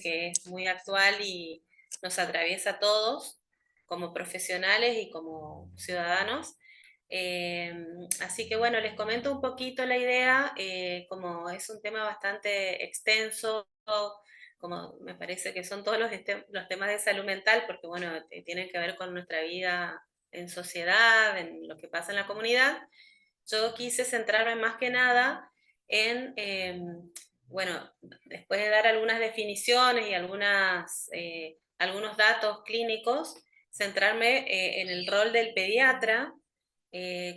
que es muy actual y nos atraviesa a todos, como profesionales y como ciudadanos. Así que bueno, les comento un poquito la idea, como es un tema bastante extenso, como me parece que son todos los temas de salud mental, porque bueno, tienen que ver con nuestra vida en sociedad, en lo que pasa en la comunidad. Yo quise centrarme más que nada en, bueno, después de dar algunas definiciones y algunos datos clínicos, centrarme en el rol del pediatra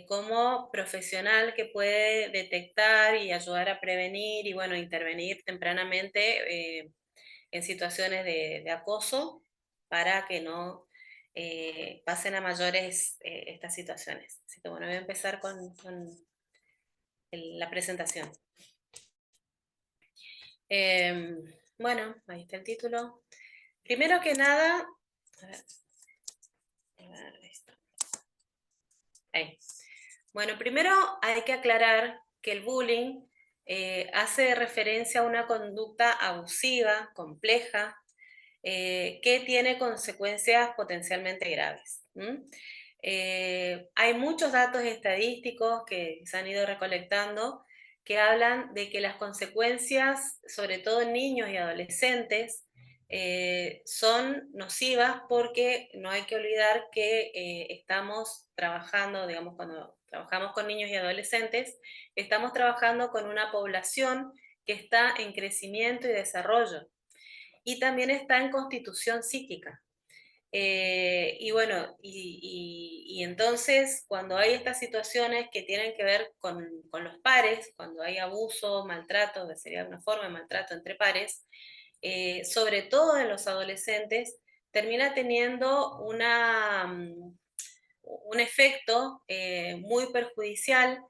como profesional que puede detectar y ayudar a prevenir y, bueno, intervenir tempranamente en situaciones de acoso para que no pasen a mayores estas situaciones. Así que bueno, voy a empezar con la presentación. Eh, bueno, ahí está el título. Primero que nada, ahí está. Ahí. Bueno, primero hay que aclarar que el bullying hace referencia a una conducta abusiva, compleja, que tiene consecuencias potencialmente graves. Hay muchos datos estadísticos que se han ido recolectando que hablan de que las consecuencias, sobre todo en niños y adolescentes, son nocivas porque no hay que olvidar que estamos trabajando, digamos, cuando trabajamos con niños y adolescentes, estamos trabajando con una población que está en crecimiento y desarrollo y también está en constitución psíquica. Y bueno, y entonces cuando hay estas situaciones que tienen que ver con los pares, cuando hay abuso, maltrato, que sería una forma de maltrato entre pares, sobre todo en los adolescentes, termina teniendo un efecto muy perjudicial,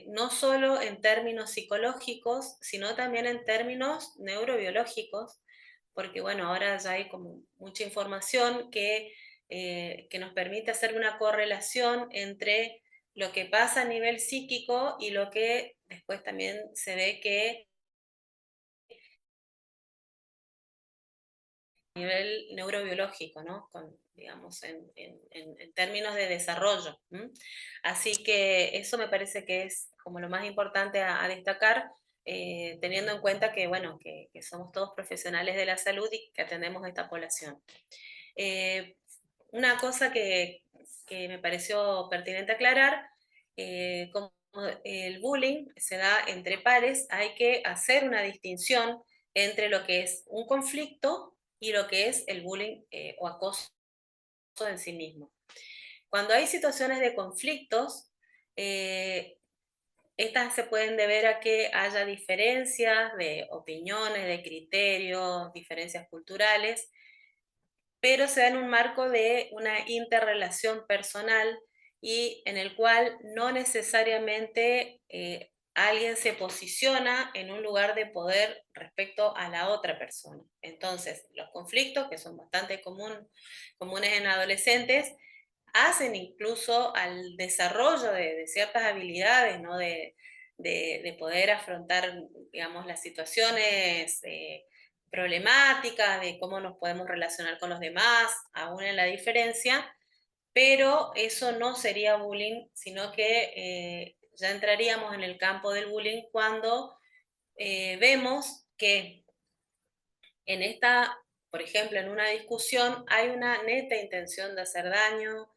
no solo en términos psicológicos, sino también en términos neurobiológicos, porque bueno, ahora ya hay como mucha información que nos permite hacer una correlación entre lo que pasa a nivel psíquico y lo que después también se ve que a nivel neurobiológico, ¿no? Digamos, en términos de desarrollo. Así que eso me parece que es como lo más importante a destacar, teniendo en cuenta que, bueno, que somos todos profesionales de la salud y que atendemos a esta población. Una cosa que me pareció pertinente aclarar, como el bullying se da entre pares, hay que hacer una distinción entre lo que es un conflicto y lo que es el bullying o acoso en sí mismo. Cuando hay situaciones de conflictos, eh, estas se pueden deber a que haya diferencias de opiniones, de criterios, diferencias culturales, pero se da en un marco de una interrelación personal y en el cual no necesariamente alguien se posiciona en un lugar de poder respecto a la otra persona. Entonces, los conflictos, que son bastante comunes en adolescentes, hacen incluso al desarrollo de ciertas habilidades, ¿no? De poder afrontar, digamos, las situaciones problemáticas, de cómo nos podemos relacionar con los demás, aún en la diferencia, pero eso no sería bullying, sino que ya entraríamos en el campo del bullying cuando vemos que en esta, por ejemplo, en una discusión hay una neta intención de hacer daño,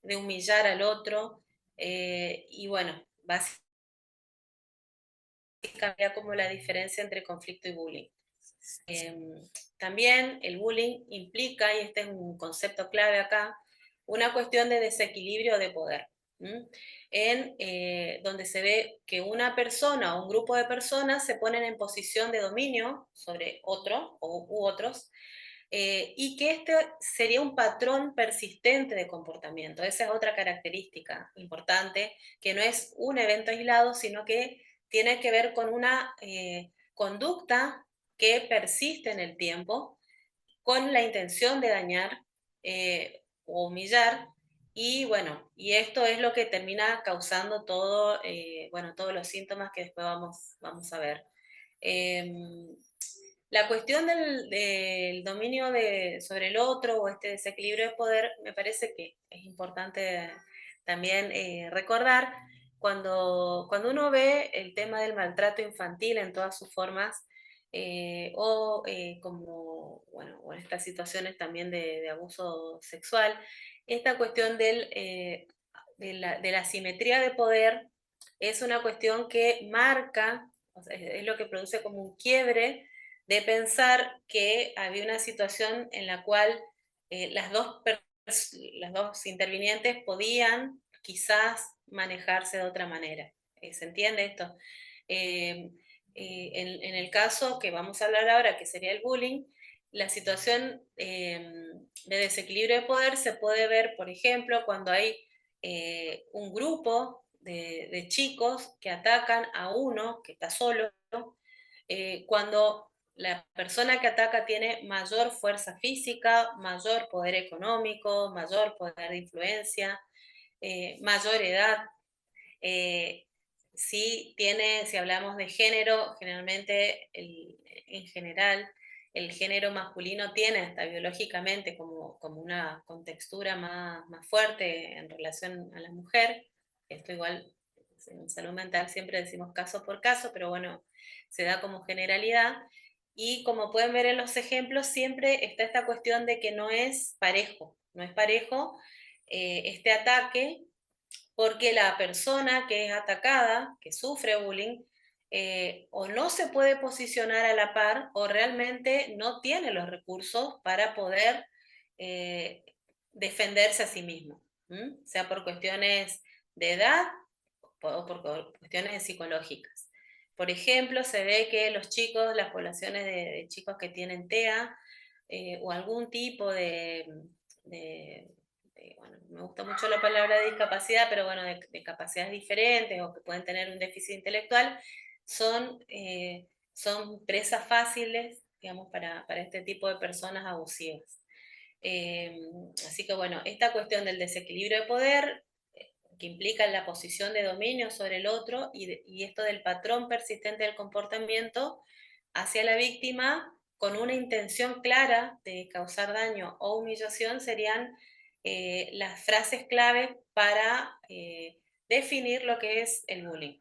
de humillar al otro, y bueno, básicamente cambia como la diferencia entre conflicto y bullying. Eh, También el bullying implica, y este es un concepto clave acá, una cuestión de desequilibrio de poder, donde se ve que una persona o un grupo de personas se ponen en posición de dominio sobre otro u otros, y que este sería un patrón persistente de comportamiento. Esa es otra característica importante, que no es un evento aislado, sino que tiene que ver con una conducta que persiste en el tiempo con la intención de dañar o humillar. Y bueno, y esto es lo que termina causando bueno, todos los síntomas que después vamos a ver. La cuestión del dominio sobre el otro o este desequilibrio de poder me parece que es importante también recordar cuando uno ve el tema del maltrato infantil en todas sus formas como, bueno, o en estas situaciones también de abuso sexual, esta cuestión de la asimetría de poder es una cuestión que marca, o sea, es lo que produce como un quiebre de pensar que había una situación en la cual las dos intervinientes podían quizás manejarse de otra manera. ¿Se entiende esto? Eh, en el caso que vamos a hablar ahora, que sería el bullying, la situación de desequilibrio de poder se puede ver, por ejemplo, cuando hay un grupo de chicos que atacan a uno que está solo, cuando la persona que ataca tiene mayor fuerza física, mayor poder económico, mayor poder de influencia, mayor edad. Eh, si hablamos de género, generalmente, en general, el género masculino tiene hasta biológicamente como una contextura más fuerte en relación a la mujer. Esto igual en salud mental siempre decimos caso por caso, pero bueno, se da como generalidad. Y como pueden ver en los ejemplos, siempre está esta cuestión de que no es parejo, no es parejo este ataque, porque la persona que es atacada, que sufre bullying, o no se puede posicionar a la par o realmente no tiene los recursos para poder eh, defenderse a sí mismo, sea por cuestiones de edad o por cuestiones psicológicas. Por ejemplo, se ve que los chicos, las poblaciones de chicos que tienen TEA o algún tipo de bueno, me gusta mucho la palabra de discapacidad, pero bueno, de capacidades diferentes o que pueden tener un déficit intelectual, son presas fáciles, digamos, para este tipo de personas abusivas. Eh, Así que bueno, esta cuestión del desequilibrio de poder, que implica la posición de dominio sobre el otro y esto del patrón persistente del comportamiento hacia la víctima con una intención clara de causar daño o humillación serían las frases clave para definir lo que es el bullying.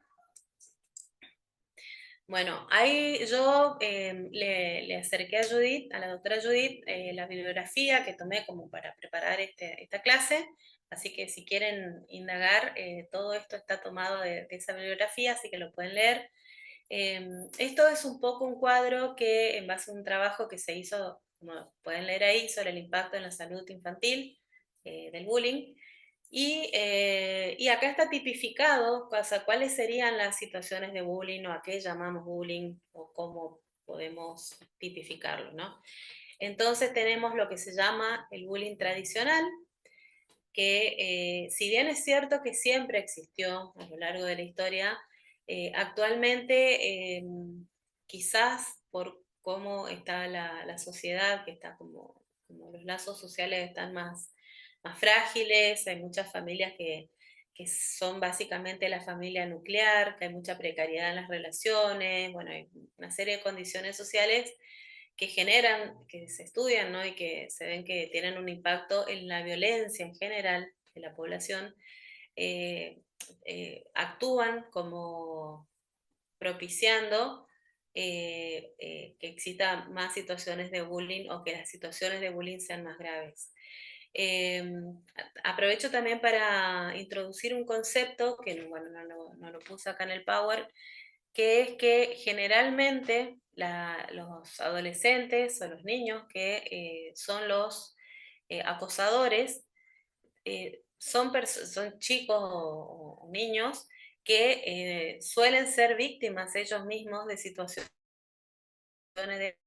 Bueno, ahí yo le acerqué a Judith, a la doctora Judith, la bibliografía que tomé como para preparar esta clase, así que si quieren indagar, todo esto está tomado de esa bibliografía, así que lo pueden leer. Esto es un poco un cuadro que en base a un trabajo que se hizo, como pueden leer ahí, sobre el impacto en la salud infantil del bullying. Y acá está tipificado, o sea, cuáles serían las situaciones de bullying o a qué llamamos bullying o cómo podemos tipificarlo, ¿no? Entonces tenemos lo que se llama el bullying tradicional, que si bien es cierto que siempre existió a lo largo de la historia, actualmente quizás por cómo está la sociedad, que está como los lazos sociales están más frágiles, hay muchas familias que son básicamente la familia nuclear, que hay mucha precariedad en las relaciones, bueno, hay una serie de condiciones sociales que generan, que se estudian, ¿no? Y que se ven que tienen un impacto en la violencia en general de la población, eh, actúan como propiciando que exista más situaciones de bullying o que las situaciones de bullying sean más graves. Eh, Aprovecho también para introducir un concepto que bueno, no lo puse acá en el Power, que es que generalmente los adolescentes o los niños que son los acosadores son chicos o niños que suelen ser víctimas ellos mismos de situaciones de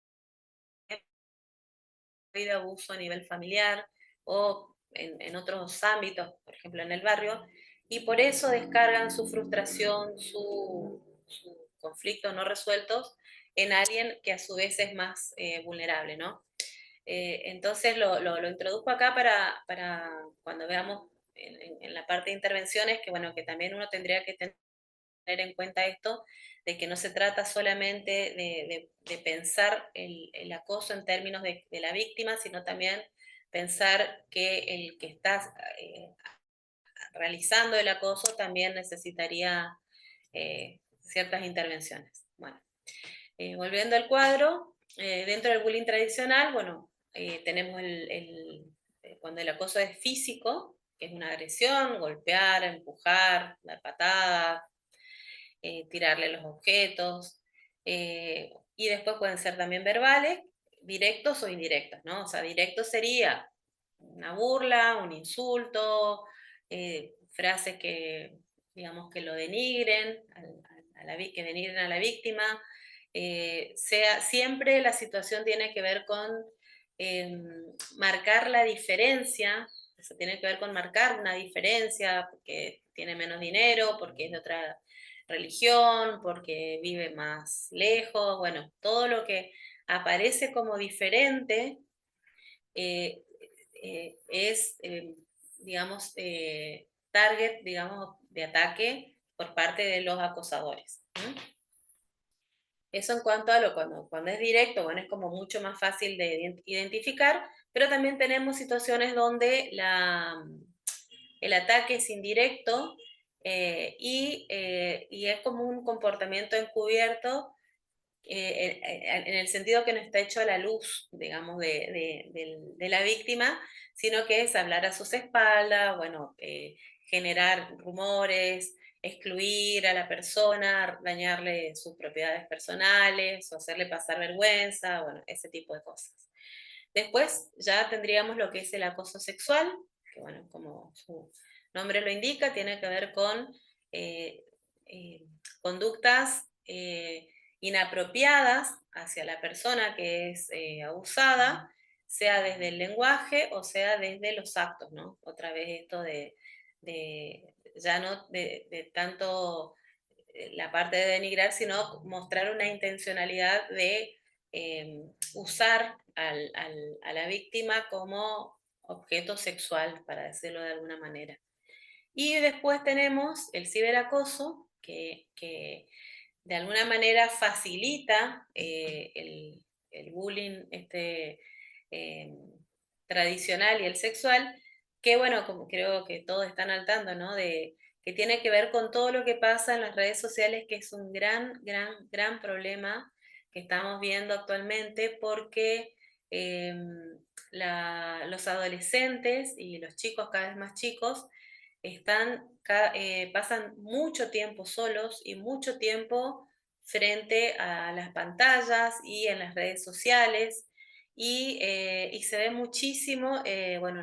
abuso a nivel familiar o en otros ámbitos, por ejemplo en el barrio, y por eso descargan su frustración, su conflicto no resueltos en alguien que a su vez es más vulnerable, ¿no? Entonces lo introduzco acá para cuando veamos en la parte de intervenciones, que bueno, que también uno tendría que tener en cuenta esto, de que no se trata solamente de pensar el acoso en términos de la víctima, sino también pensar que el que está realizando el acoso también necesitaría ciertas intervenciones. Bueno, volviendo al cuadro, dentro del bullying tradicional, bueno, tenemos cuando el acoso es físico, que es una agresión, golpear, empujar, dar patadas, tirarle los objetos, y después pueden ser también verbales, directos o indirectos, ¿no? O sea, directo sería una burla, un insulto, frases que, digamos, que lo denigren, que denigren a la víctima. Siempre la situación tiene que ver con eh, marcar la diferencia, eso tiene que ver con marcar una diferencia, porque tiene menos dinero, porque es de otra religión, porque vive más lejos, bueno, todo lo que aparece como diferente eh, es, digamos, target, digamos, de ataque por parte de los acosadores. Eso en cuanto a cuando es directo, bueno, es como mucho más fácil de identificar, pero también tenemos situaciones donde el ataque es indirecto y es como un comportamiento encubierto en el sentido que no está hecho a la luz, digamos, de la víctima, sino que es hablar a sus espaldas, bueno, generar rumores, excluir a la persona, dañarle sus propiedades personales o hacerle pasar vergüenza, bueno, ese tipo de cosas. Después ya tendríamos lo que es el acoso sexual, que bueno, como su nombre lo indica, tiene que ver con eh, eh, conductas inapropiadas hacia la persona que es abusada, sea desde el lenguaje o sea desde los actos, ¿no? Otra vez esto ya no de tanto la parte de denigrar, sino mostrar una intencionalidad de usar a la víctima como objeto sexual, para decirlo de alguna manera. Y después tenemos el ciberacoso, que de alguna manera facilita el bullying eh, tradicional y el sexual, que bueno, como creo que todos están al tanto, ¿no? Que tiene que ver con todo lo que pasa en las redes sociales, que es un gran problema que estamos viendo actualmente porque eh, los adolescentes y los chicos cada vez más chicos pasan mucho tiempo solos y mucho tiempo frente a las pantallas y en las redes sociales y se ve muchísimo, bueno,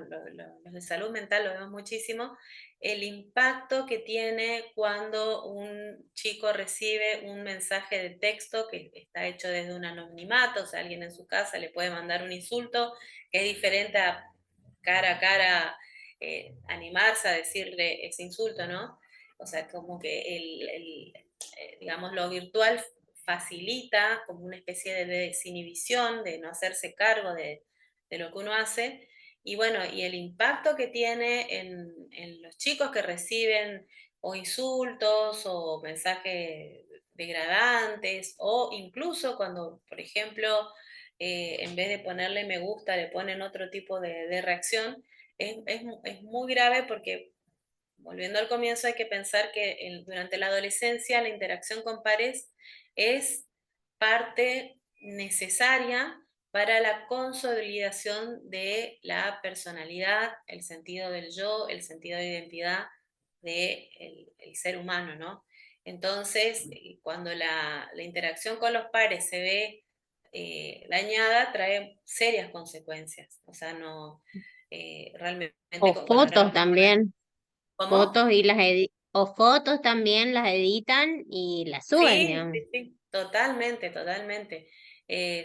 los de salud mental lo vemos muchísimo, el impacto que tiene cuando un chico recibe un mensaje de texto que está hecho desde un anonimato, o sea, alguien en su casa le puede mandar un insulto que es diferente a cara animarse a decirle ese insulto, ¿no? O sea, como que digamos, lo virtual facilita como una especie de desinhibición, de no hacerse cargo de lo que uno hace. Y bueno, y el impacto que tiene en los chicos que reciben o insultos o mensajes degradantes, o incluso cuando, por ejemplo, en vez de ponerle me gusta, le ponen otro tipo de reacción, es muy grave porque, volviendo al comienzo, hay que pensar que durante la adolescencia la interacción con pares es parte necesaria para la consolidación de la personalidad, el sentido del yo, el sentido de identidad del el ser humano, ¿no? Entonces, cuando la interacción con los pares se ve dañada, trae serias consecuencias. O sea, no, realmente O cuando fotos éramos... también, ¿Cómo? fotos y o fotos también las editan y las suben, Sí, digamos. sí, sí, totalmente, totalmente.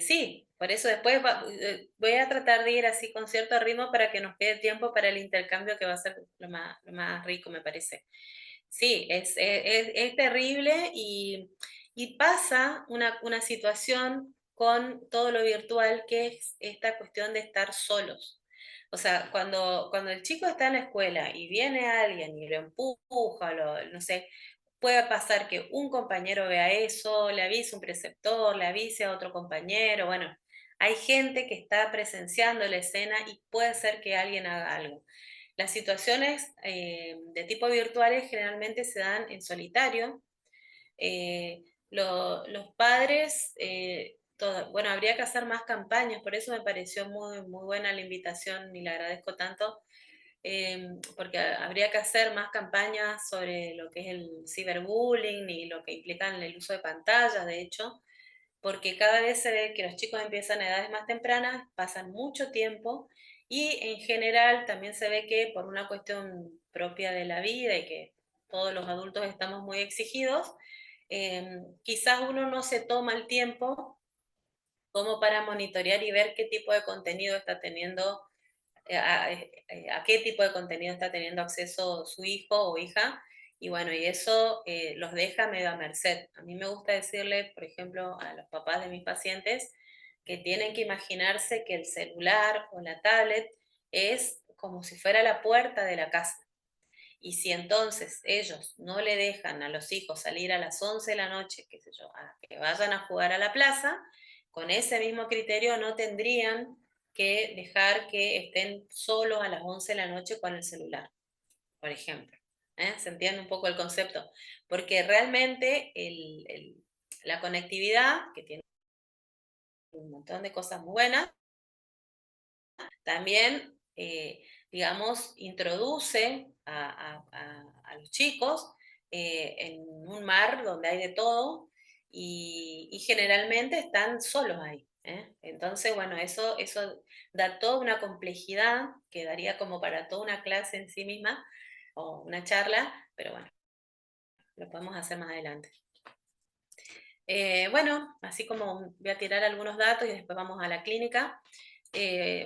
Sí, por eso después voy a tratar de ir así con cierto ritmo para que nos quede tiempo para el intercambio que va a ser lo más rico, me parece. Sí, es terrible y pasa una situación con todo lo virtual que es esta cuestión de estar solos. O sea, cuando el chico está en la escuela y viene alguien y lo empuja, no sé, puede pasar que un compañero vea eso, le avise un preceptor, le avise a otro compañero, bueno, hay gente que está presenciando la escena y puede ser que alguien haga algo. Las situaciones de tipo virtuales generalmente se dan en solitario. Los padres, bueno, habría que hacer más campañas, por eso me pareció muy, muy buena la invitación y le agradezco tanto, porque habría que hacer más campañas sobre lo que es el ciberbullying y lo que implica el uso de pantallas, de hecho, porque cada vez se ve que los chicos empiezan a edades más tempranas, pasan mucho tiempo y en general también se ve que por una cuestión propia de la vida y que todos los adultos estamos muy exigidos, quizás uno no se toma el tiempo como para monitorear y ver qué tipo de contenido está teniendo, a qué tipo de contenido está teniendo acceso su hijo o hija, y bueno, y eso los deja medio a merced. A mí me gusta decirle, por ejemplo, a los papás de mis pacientes, que tienen que imaginarse que el celular o la tablet es como si fuera la puerta de la casa. Y si entonces ellos no le dejan a los hijos salir a las 11 de la noche, qué sé yo, a que vayan a jugar a la plaza, con ese mismo criterio no tendrían que dejar que estén solos a las 11 de la noche con el celular, por ejemplo. ¿Se entiende un poco el concepto? Porque realmente la conectividad, que tiene un montón de cosas muy buenas, también, digamos, introduce a los chicos en un mar donde hay de todo y generalmente están solos ahí. Entonces, bueno, eso da toda una complejidad que daría como para toda una clase en sí misma o una charla, pero bueno, lo podemos hacer más adelante. Bueno, así como voy a tirar algunos datos y después vamos a la clínica.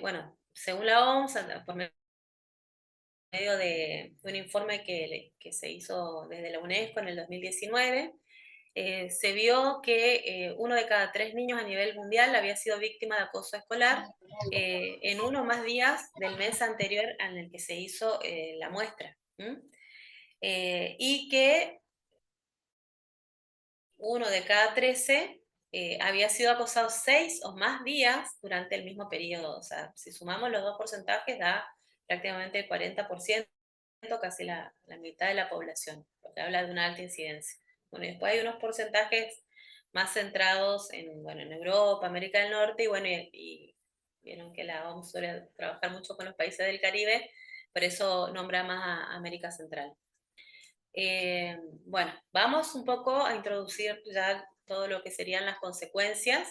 Bueno, según la OMS, por medio de un informe que se hizo desde la UNESCO en el 2019, se vio que 1 de cada 3 niños a nivel mundial había sido víctima de acoso escolar en uno o más días del mes anterior en el que se hizo la muestra. Y que 1 de cada 13 había sido acosado 6 o más días durante el mismo periodo. O sea, si sumamos los dos porcentajes, da prácticamente el 40%, casi la mitad de la población, lo que habla de una alta incidencia. Bueno, y después hay unos porcentajes más centrados en, bueno, en Europa, América del Norte, y bueno, y vieron que la OMS suele trabajar mucho con los países del Caribe, por eso nombra más a América Central. Bueno, vamos un poco a introducir ya todo lo que serían las consecuencias.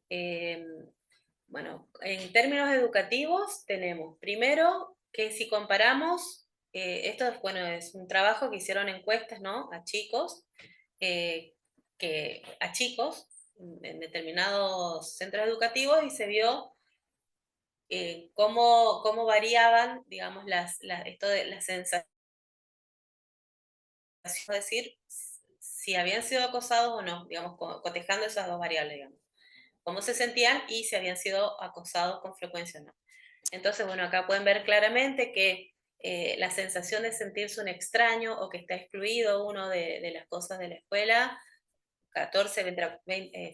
Eh, bueno, en términos educativos tenemos primero que si comparamos, esto bueno, es un trabajo que hicieron encuestas, ¿no? A chicos, eh, a chicos en determinados centros educativos y se vio cómo variaban, digamos, esto de las sensaciones, es decir, si habían sido acosados o no, digamos, cotejando esas dos variables, digamos, cómo se sentían y si habían sido acosados con frecuencia o no. Entonces, bueno, acá pueden ver claramente que la sensación de sentirse un extraño o que está excluido uno de las cosas de la escuela, 14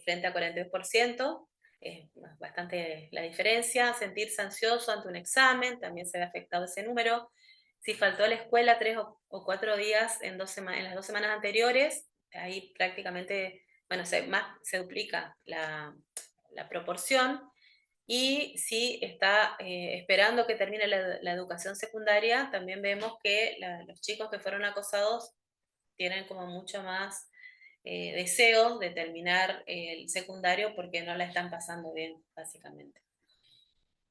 frente a 42%, es bastante la diferencia. Sentirse ansioso ante un examen, también se ve afectado ese número. Si faltó a la escuela 3 o 4 días en las 2 semanas anteriores, ahí prácticamente, bueno, se duplica la proporción. Y si está esperando que termine la educación secundaria, también vemos que los chicos que fueron acosados tienen como mucho más deseos de terminar el secundario porque no la están pasando bien, básicamente.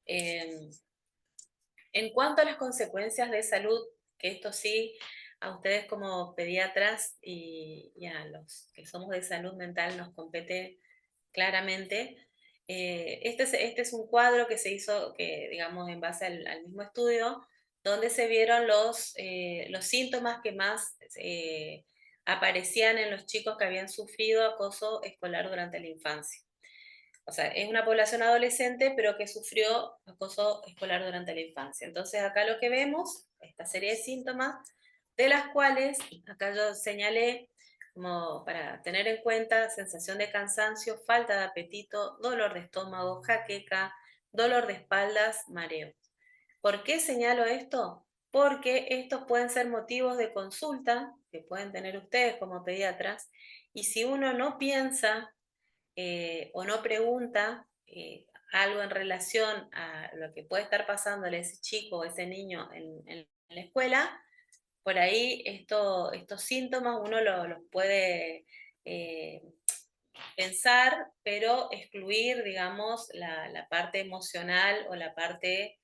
En cuanto a las consecuencias de salud, que esto sí, a ustedes como pediatras y a los que somos de salud mental nos compete claramente. Este es un cuadro que se hizo, que, digamos, en base al mismo estudio, donde se vieron los síntomas que más aparecían en los chicos que habían sufrido acoso escolar durante la infancia. O sea, es una población adolescente, pero que sufrió acoso escolar durante la infancia. Entonces, acá lo que vemos, esta serie de síntomas, de las cuales, acá yo señalé, como para tener en cuenta, sensación de cansancio, falta de apetito, dolor de estómago, jaqueca, dolor de espaldas, mareo. ¿Por qué señalo esto? Porque estos pueden ser motivos de consulta que pueden tener ustedes como pediatras, y si uno no piensa o no pregunta algo en relación a lo que puede estar pasándole a ese chico o a ese niño en la escuela, por ahí estos síntomas uno los puede eh, pensar, pero excluir, digamos, la parte emocional o la parte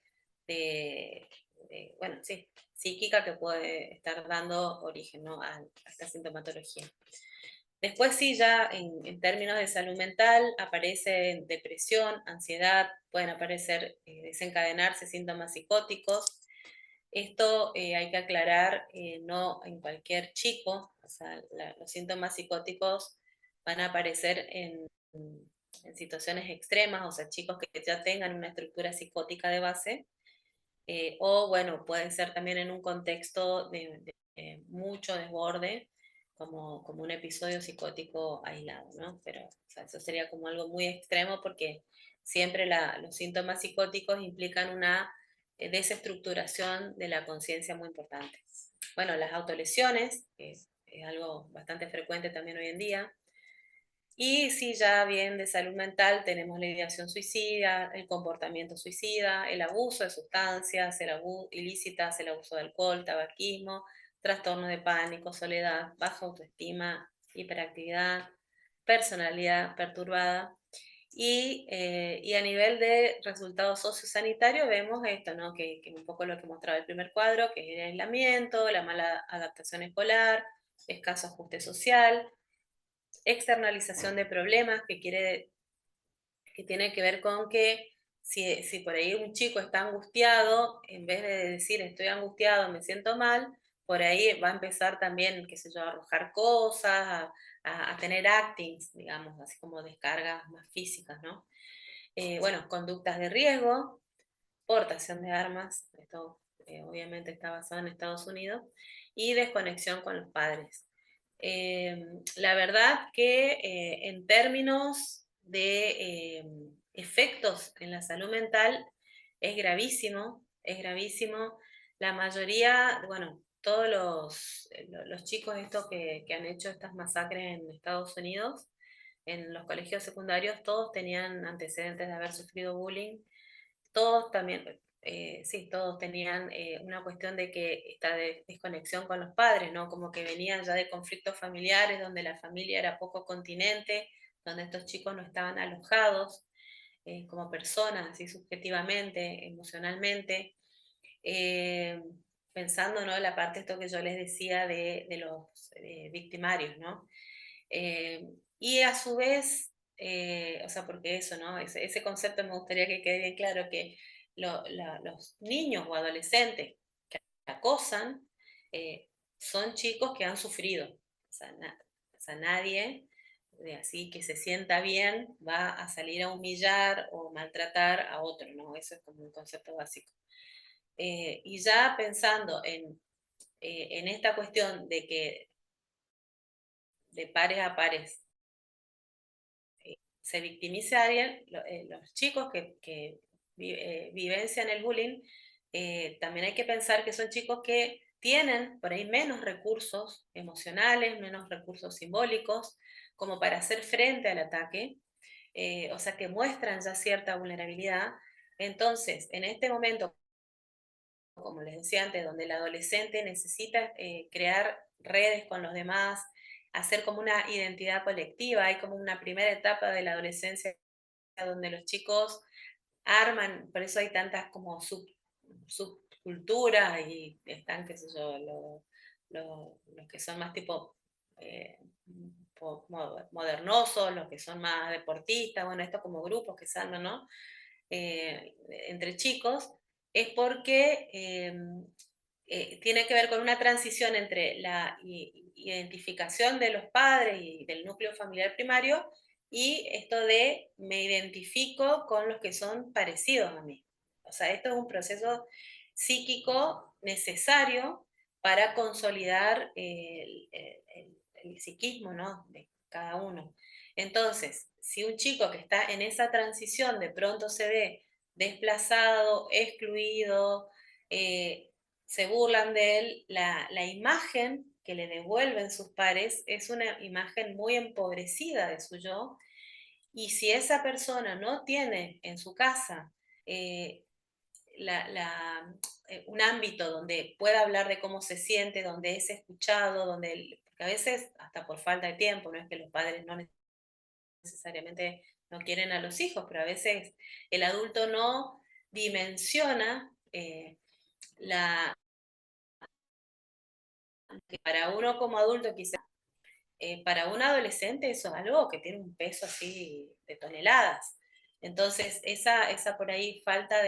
bueno, sí, psíquica que puede estar dando origen, ¿no?, a esta sintomatología. Después sí, ya en términos de salud mental, aparece depresión, ansiedad, pueden aparecer, desencadenarse síntomas psicóticos. Esto hay que aclarar, no en cualquier chico, o sea, los síntomas psicóticos van a aparecer en situaciones extremas, o sea, chicos que ya tengan una estructura psicótica de base, o bueno, puede ser también en un contexto de mucho desborde, como un episodio psicótico aislado, ¿no? Pero o sea, eso sería como algo muy extremo porque siempre los síntomas psicóticos implican una desestructuración de la conciencia muy importante. Bueno, las autolesiones, que es algo bastante frecuente también hoy en día, y si ya bien de salud mental tenemos la ideación suicida, el comportamiento suicida, el abuso de sustancias, ilícitas, el abuso de alcohol, tabaquismo, trastorno de pánico, soledad, baja autoestima, hiperactividad, personalidad perturbada. Y a nivel de resultados sociosanitarios vemos esto, ¿no? Que un poco lo que mostraba el primer cuadro, que es el aislamiento, la mala adaptación escolar, escaso ajuste social, externalización de problemas, que tiene que ver con que si por ahí un chico está angustiado, en vez de decir estoy angustiado, me siento mal, por ahí va a empezar también, qué sé yo, a arrojar cosas, a tener actings, digamos, así como descargas más físicas, ¿no? Bueno, conductas de riesgo, portación de armas, esto obviamente está basado en Estados Unidos, y desconexión con los padres. La verdad que en términos de efectos en la salud mental es gravísimo, es gravísimo. La mayoría, bueno, todos los chicos estos que han hecho estas masacres en Estados Unidos, en los colegios secundarios, todos tenían antecedentes de haber sufrido bullying, todos también, sí, todos tenían una cuestión de que esta desconexión con los padres, ¿no? Como que venían ya de conflictos familiares donde la familia era poco continente, donde estos chicos no estaban alojados como personas, así subjetivamente, emocionalmente, eh, pensando, ¿no?, la parte esto que yo les decía de los victimarios, ¿no? Eh, y a su vez, o sea, porque eso, ¿no? Ese concepto me gustaría que quede bien claro, que los niños o adolescentes que acosan son chicos que han sufrido. O sea, o sea, nadie de así que se sienta bien va a salir a humillar o maltratar a otro, ¿no? Eso es como un concepto básico. Y ya pensando en esta cuestión de que de pares a pares se victimiza a alguien, los chicos que vivencian el bullying, también hay que pensar que son chicos que tienen por ahí menos recursos emocionales, menos recursos simbólicos, como para hacer frente al ataque, o sea que muestran ya cierta vulnerabilidad. Entonces, en este momento, como les decía antes, donde el adolescente necesita crear redes con los demás, hacer como una identidad colectiva, hay como una primera etapa de la adolescencia donde los chicos arman, por eso hay tantas como subculturas y están, qué sé yo, los que son más tipo eh, modernosos, los que son más deportistas, bueno, estos como grupos que se arman, ¿no? Entre chicos, es porque tiene que ver con una transición entre la identificación de los padres y del núcleo familiar primario y esto de me identifico con los que son parecidos a mí. O sea, esto es un proceso psíquico necesario para consolidar el psiquismo, ¿no?, de cada uno. Entonces, si un chico que está en esa transición de pronto se ve desplazado, excluido, se burlan de él, la imagen que le devuelven sus pares es una imagen muy empobrecida de su yo, y si esa persona no tiene en su casa eh, la, la, un ámbito donde pueda hablar de cómo se siente, donde es escuchado, porque a veces hasta por falta de tiempo, no es que los padres no necesariamente no quieren a los hijos, pero a veces el adulto no dimensiona la que para uno como adulto quizás, para un adolescente eso es algo que tiene un peso así de toneladas. Entonces, esa por ahí falta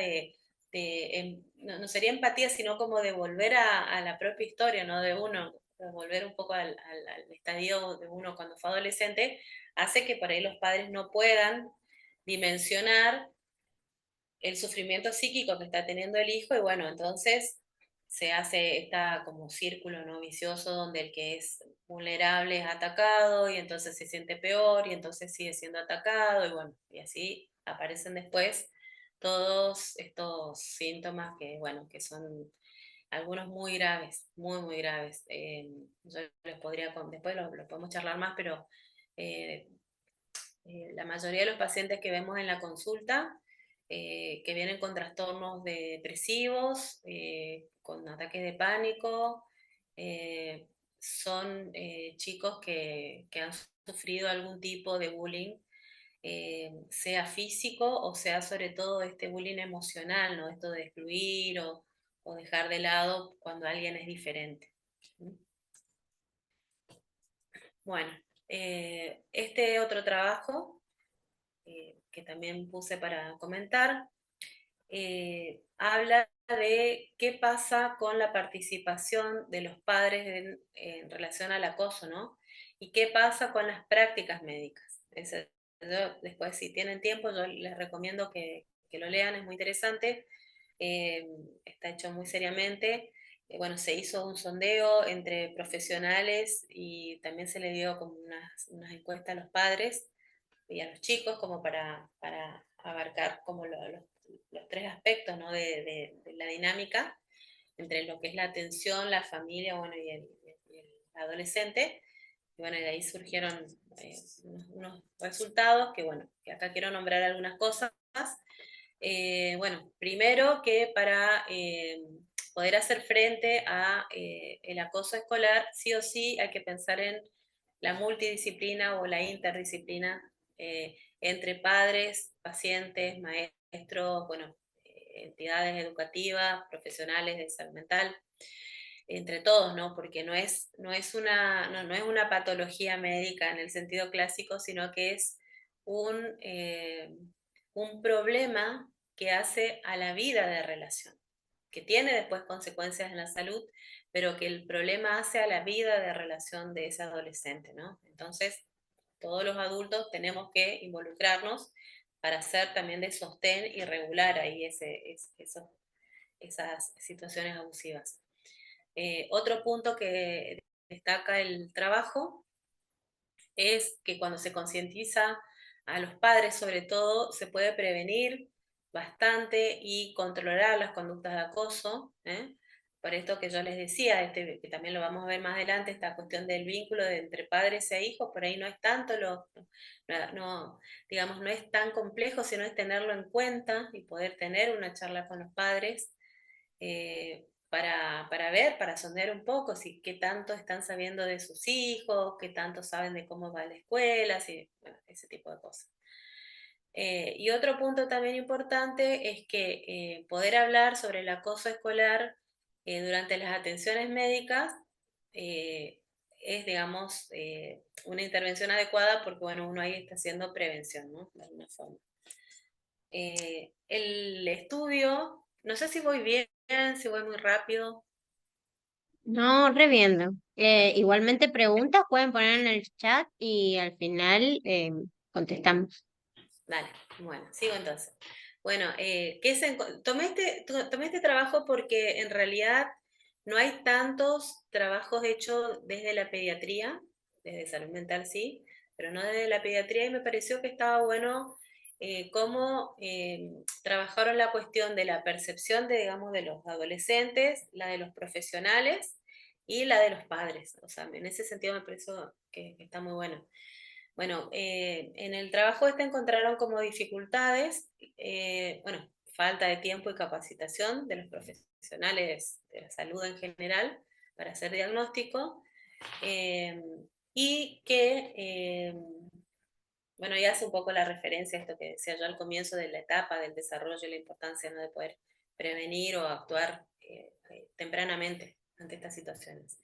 no, no sería empatía, sino como de volver a la propia historia, ¿no?, de uno, de volver un poco al estadio de uno cuando fue adolescente, hace que por ahí los padres no puedan dimensionar el sufrimiento psíquico que está teniendo el hijo, y bueno, entonces se hace esta como círculo no vicioso donde el que es vulnerable es atacado y entonces se siente peor y entonces sigue siendo atacado y bueno, y así aparecen después todos estos síntomas que bueno, que son algunos muy graves, muy, muy graves. Yo les podría, después lo podemos charlar más, pero eh, la mayoría de los pacientes que vemos en la consulta, que vienen con trastornos depresivos, con ataques de pánico, son chicos que han sufrido algún tipo de bullying, sea físico o sea sobre todo este bullying emocional, ¿no?, esto de excluir o dejar de lado cuando alguien es diferente. Bueno, este otro trabajo que también puse para comentar, habla de qué pasa con la participación de los padres en relación al acoso, ¿no? Y qué pasa con las prácticas médicas. Después, si tienen tiempo, yo les recomiendo que lo lean, es muy interesante, está hecho muy seriamente. Bueno, se hizo un sondeo entre profesionales y también se le dio como unas encuestas a los padres y a los chicos como para abarcar como los tres aspectos, ¿no?, de la dinámica entre lo que es la atención, la familia, bueno, y el adolescente. Y bueno, de ahí surgieron unos resultados que, bueno, que acá quiero nombrar algunas cosas. Bueno, primero que para poder hacer frente a el acoso escolar, sí o sí hay que pensar en la multidisciplina o la interdisciplina entre padres, pacientes, maestros, bueno, entidades educativas, profesionales de salud mental, entre todos, ¿no? Porque no es una patología médica en el sentido clásico, sino que es un problema que hace a la vida de relación, que tiene después consecuencias en la salud, pero que el problema hace a la vida de relación de ese adolescente, ¿no? Entonces, todos los adultos tenemos que involucrarnos para ser también de sostén y regular ahí esas situaciones abusivas. Otro punto que destaca el trabajo es que cuando se concientiza a los padres, sobre todo, se puede prevenir bastante y controlar las conductas de acoso. Por esto que yo les decía, que también lo vamos a ver más adelante, esta cuestión del vínculo entre padres e hijos, por ahí no es tanto, digamos, no es tan complejo, sino es tenerlo en cuenta y poder tener una charla con los padres para ver, para sondear un poco si qué tanto están sabiendo de sus hijos, qué tanto saben de cómo va la escuela, bueno, ese tipo de cosas. Y otro punto también importante es que poder hablar sobre el acoso escolar durante las atenciones médicas es, digamos, una intervención adecuada porque, bueno, uno ahí está haciendo prevención, ¿no?, de alguna forma. El estudio, no sé si voy bien, si voy muy rápido. No, reviendo. Bueno, Igualmente preguntas pueden poner en el chat y al final contestamos. dale, bueno, sigo entonces. Bueno, tomé este trabajo porque en realidad no hay tantos trabajos hechos desde la pediatría, desde salud mental sí, pero no desde la pediatría, y me pareció que estaba bueno cómo trabajaron la cuestión de la percepción de, digamos, de los adolescentes, la de los profesionales y la de los padres. O sea, en ese sentido me pareció que está muy bueno. Bueno, en el trabajo encontraron como dificultades, bueno, falta de tiempo y capacitación de los profesionales de la salud en general para hacer diagnóstico, eh, y que, bueno, ya hace un poco la referencia a esto que decía yo al comienzo de la etapa del desarrollo y la importancia, ¿no?, de poder prevenir o actuar tempranamente ante estas situaciones.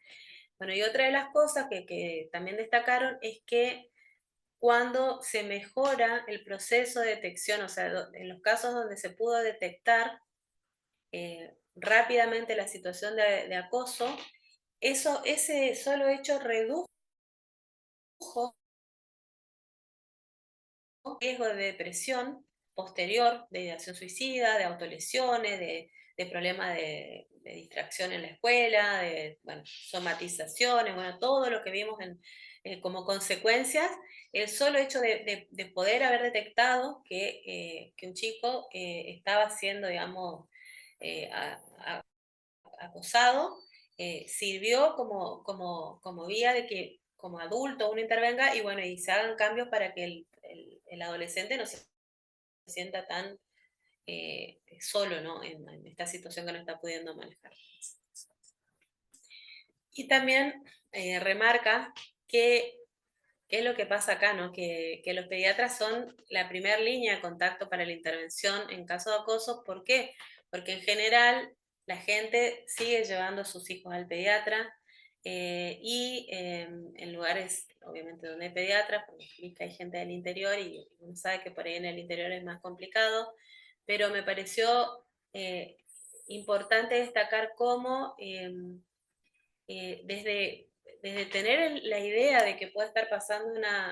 Bueno, y otra de las cosas que también destacaron es que cuando se mejora el proceso de detección, o sea, en los casos donde se pudo detectar rápidamente la situación de acoso, ese solo hecho redujo riesgo de depresión posterior, de ideación suicida, de autolesiones, de problemas de distracción en la escuela, de, bueno, somatizaciones, bueno, todo lo que vimos como consecuencias, el solo hecho de poder haber detectado que un chico estaba siendo, digamos, acosado, sirvió como vía de que como adulto uno intervenga y bueno, y se hagan cambios para que el adolescente no se sienta tan solo, ¿no?, en esta situación que no está pudiendo manejar. Y también remarca que ¿qué es lo que pasa acá, no? Que los pediatras son la primera línea de contacto para la intervención en caso de acoso. ¿Por qué? Porque en general la gente sigue llevando a sus hijos al pediatra, y en lugares, obviamente, donde hay pediatras, porque hay gente del interior y uno sabe que por ahí en el interior es más complicado, pero me pareció importante destacar cómo desde tener la idea de que puede estar pasando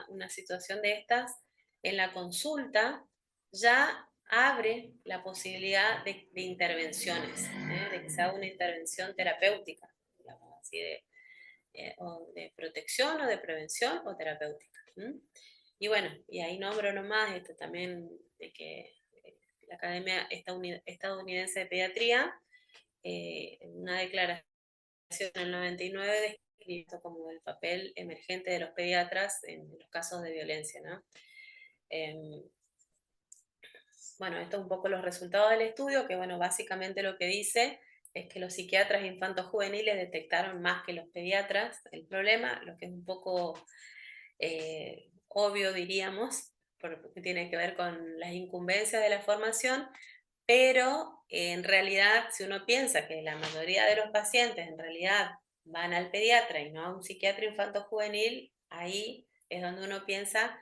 una situación de estas en la consulta, ya abre la posibilidad de intervenciones, de que se haga una intervención terapéutica, digamos así, o de protección o de prevención o terapéutica. Y bueno, y ahí nombro nomás esto también de que la Academia Estadounidense de Pediatría, en una declaración en el 99 descrito como el papel emergente de los pediatras en los casos de violencia, ¿no? Bueno, esto es un poco los resultados del estudio, que bueno, básicamente lo que dice es que los psiquiatras infantos juveniles detectaron más que los pediatras el problema, lo que es un poco obvio, diríamos, porque tiene que ver con las incumbencias de la formación, pero en realidad, si uno piensa que la mayoría de los pacientes en realidad van al pediatra y no a un psiquiatra infanto-juvenil, ahí es donde uno piensa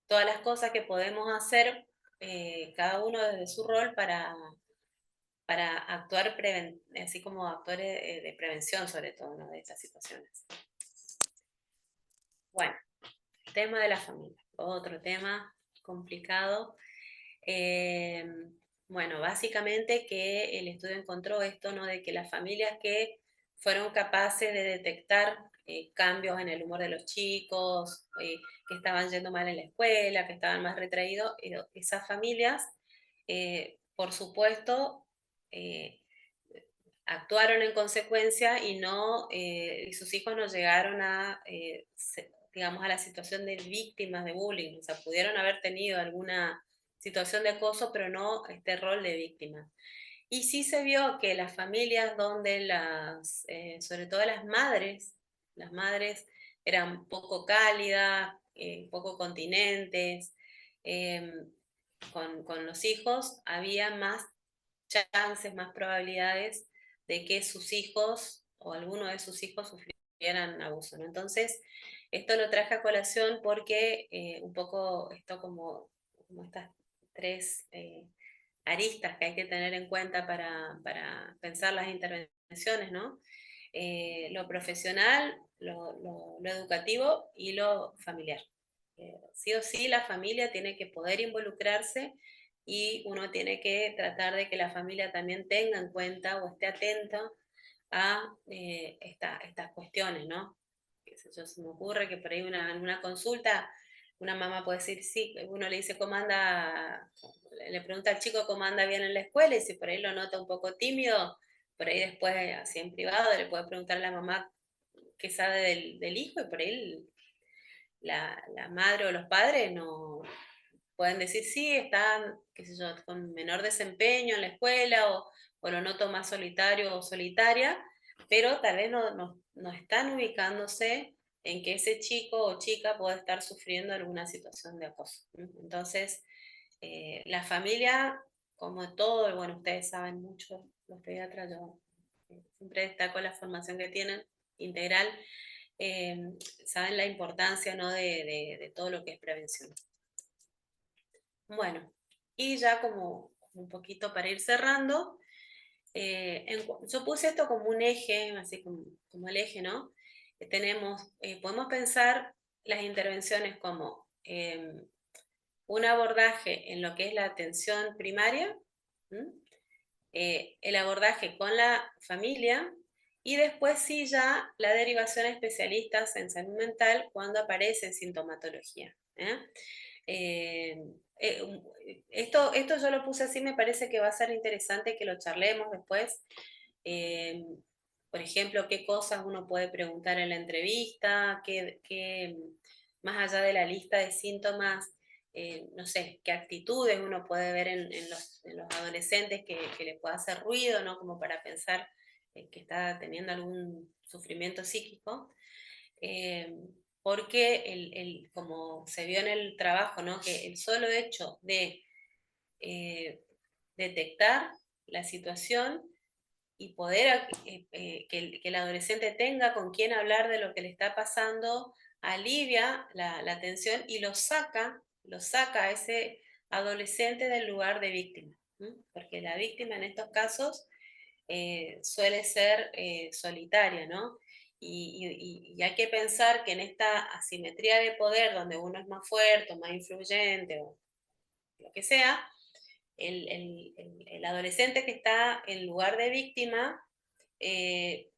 todas las cosas que podemos hacer, cada uno desde su rol para actuar, así como actores de prevención sobre todo, ¿no?, de estas situaciones. Bueno, el tema de la familia, otro tema complicado. Eh, bueno, básicamente que el estudio encontró esto, ¿no?, de que las familias que fueron capaces de detectar cambios en el humor de los chicos, que estaban yendo mal en la escuela, que estaban más retraídos, esas familias, por supuesto, eh, actuaron en consecuencia y y sus hijos no llegaron digamos, a la situación de víctimas de bullying, o sea, pudieron haber tenido alguna situación de acoso, pero no este rol de víctima. Y sí se vio que las familias donde sobre todo las madres eran poco cálidas, poco continentes, eh, con los hijos, había más chances, más probabilidades de que sus hijos o alguno de sus hijos sufrieran abuso, ¿no? Entonces, esto lo traje a colación porque un poco esto como estas tres aristas que hay que tener en cuenta para pensar las intervenciones, ¿no? Lo profesional, lo educativo y lo familiar. Sí o sí la familia tiene que poder involucrarse y uno tiene que tratar de que la familia también tenga en cuenta o esté atenta a estas cuestiones, ¿no? Qué sé yo, se me ocurre que por ahí en una consulta una mamá puede decir, sí, uno le dice cómo anda, le pregunta al chico cómo anda bien en la escuela, y si por ahí lo nota un poco tímido, por ahí después, así en privado, le puede preguntar a la mamá qué sabe del hijo, y por ahí la madre o los padres no pueden decir, sí, están, qué sé yo, con menor desempeño en la escuela, o lo noto más solitario o solitaria, pero tal vez no están ubicándose en que ese chico o chica pueda estar sufriendo alguna situación de acoso. Entonces, la familia, como todo, bueno, ustedes saben mucho, los pediatras, yo siempre destaco la formación que tienen integral, eh, saben la importancia, ¿no? de todo lo que es prevención. Bueno, y ya como un poquito para ir cerrando, yo puse esto como un eje, así como el eje, ¿no? Podemos pensar las intervenciones como un abordaje en lo que es la atención primaria, el abordaje con la familia, y después sí ya la derivación a especialistas en salud mental cuando aparece sintomatología. Eh, esto yo lo puse así, me parece que va a ser interesante que lo charlemos después. Eh, por ejemplo, qué cosas uno puede preguntar en la entrevista, más allá de la lista de síntomas, no sé, qué actitudes uno puede ver en los adolescentes que le pueda hacer ruido, ¿no? Como para pensar que está teniendo algún sufrimiento psíquico. Eh, Porque como se vio en el trabajo, ¿no? Que el solo hecho de detectar la situación y poder que el adolescente tenga con quién hablar de lo que le está pasando, alivia la tensión y lo saca a ese adolescente del lugar de víctima. Porque la víctima en estos casos suele ser solitaria, ¿no? Y hay que pensar que en esta asimetría de poder, donde uno es más fuerte, más influyente, o lo que sea, el adolescente que está en lugar de víctima eh,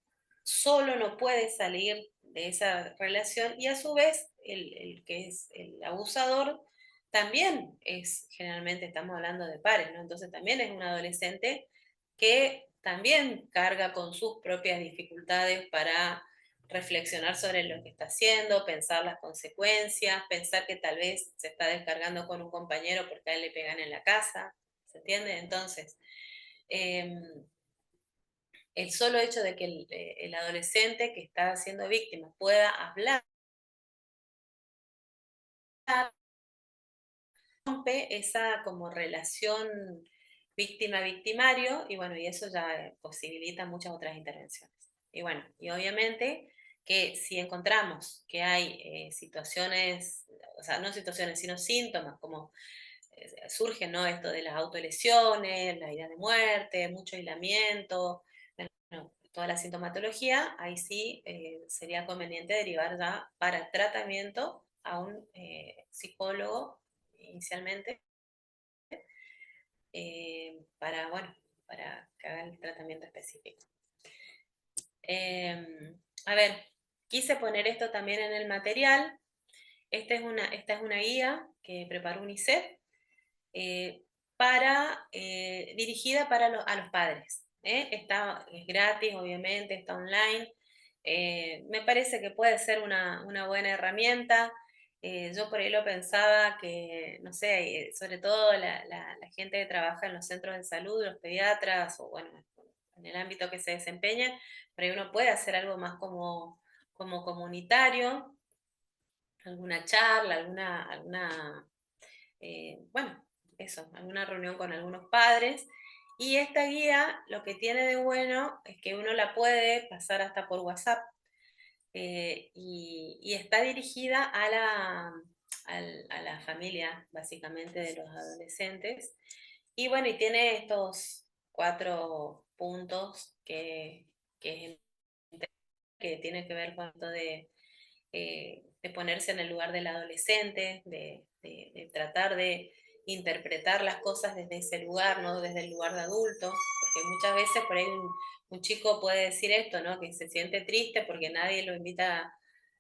solo no puede salir de esa relación, y a su vez el que es el abusador también es, generalmente estamos hablando de pares, ¿no? Entonces también es un adolescente que también carga con sus propias dificultades para reflexionar sobre lo que está haciendo, pensar las consecuencias, pensar que tal vez se está descargando con un compañero porque a él le pegan en la casa, ¿se entiende? Entonces, eh, el solo hecho de que el adolescente que está siendo víctima pueda hablar, rompe esa como relación víctima-victimario, y bueno, y eso ya posibilita muchas otras intervenciones. Y bueno, y obviamente que si encontramos que hay situaciones, o sea, no situaciones, sino síntomas, como surgen, ¿no? Esto de las autolesiones, la idea de muerte, mucho aislamiento, bueno, toda la sintomatología, ahí sí sería conveniente derivar ya para tratamiento a un psicólogo inicialmente, para, bueno, para que haga el tratamiento específico. A ver, quise poner esto también en el material. Esta es una guía que preparó UNICEF, dirigida a los padres. Es gratis, obviamente, está online. Me parece que puede ser una buena herramienta. Yo por ahí lo pensaba que, no sé, sobre todo la gente que trabaja en los centros de salud, los pediatras, o bueno, en el ámbito que se desempeña, por ahí uno puede hacer algo más como comunitario, alguna charla, bueno, eso, alguna reunión con algunos padres. Y esta guía lo que tiene de bueno es que uno la puede pasar hasta por WhatsApp, y está dirigida a la familia, básicamente, de los adolescentes. Y bueno, y tiene estos 4 puntos que, que tiene que ver con esto de ponerse en el lugar del adolescente, de tratar de interpretar las cosas desde ese lugar, no desde el lugar de adulto, porque muchas veces por ahí un chico puede decir esto, ¿no? Que se siente triste porque nadie lo invita,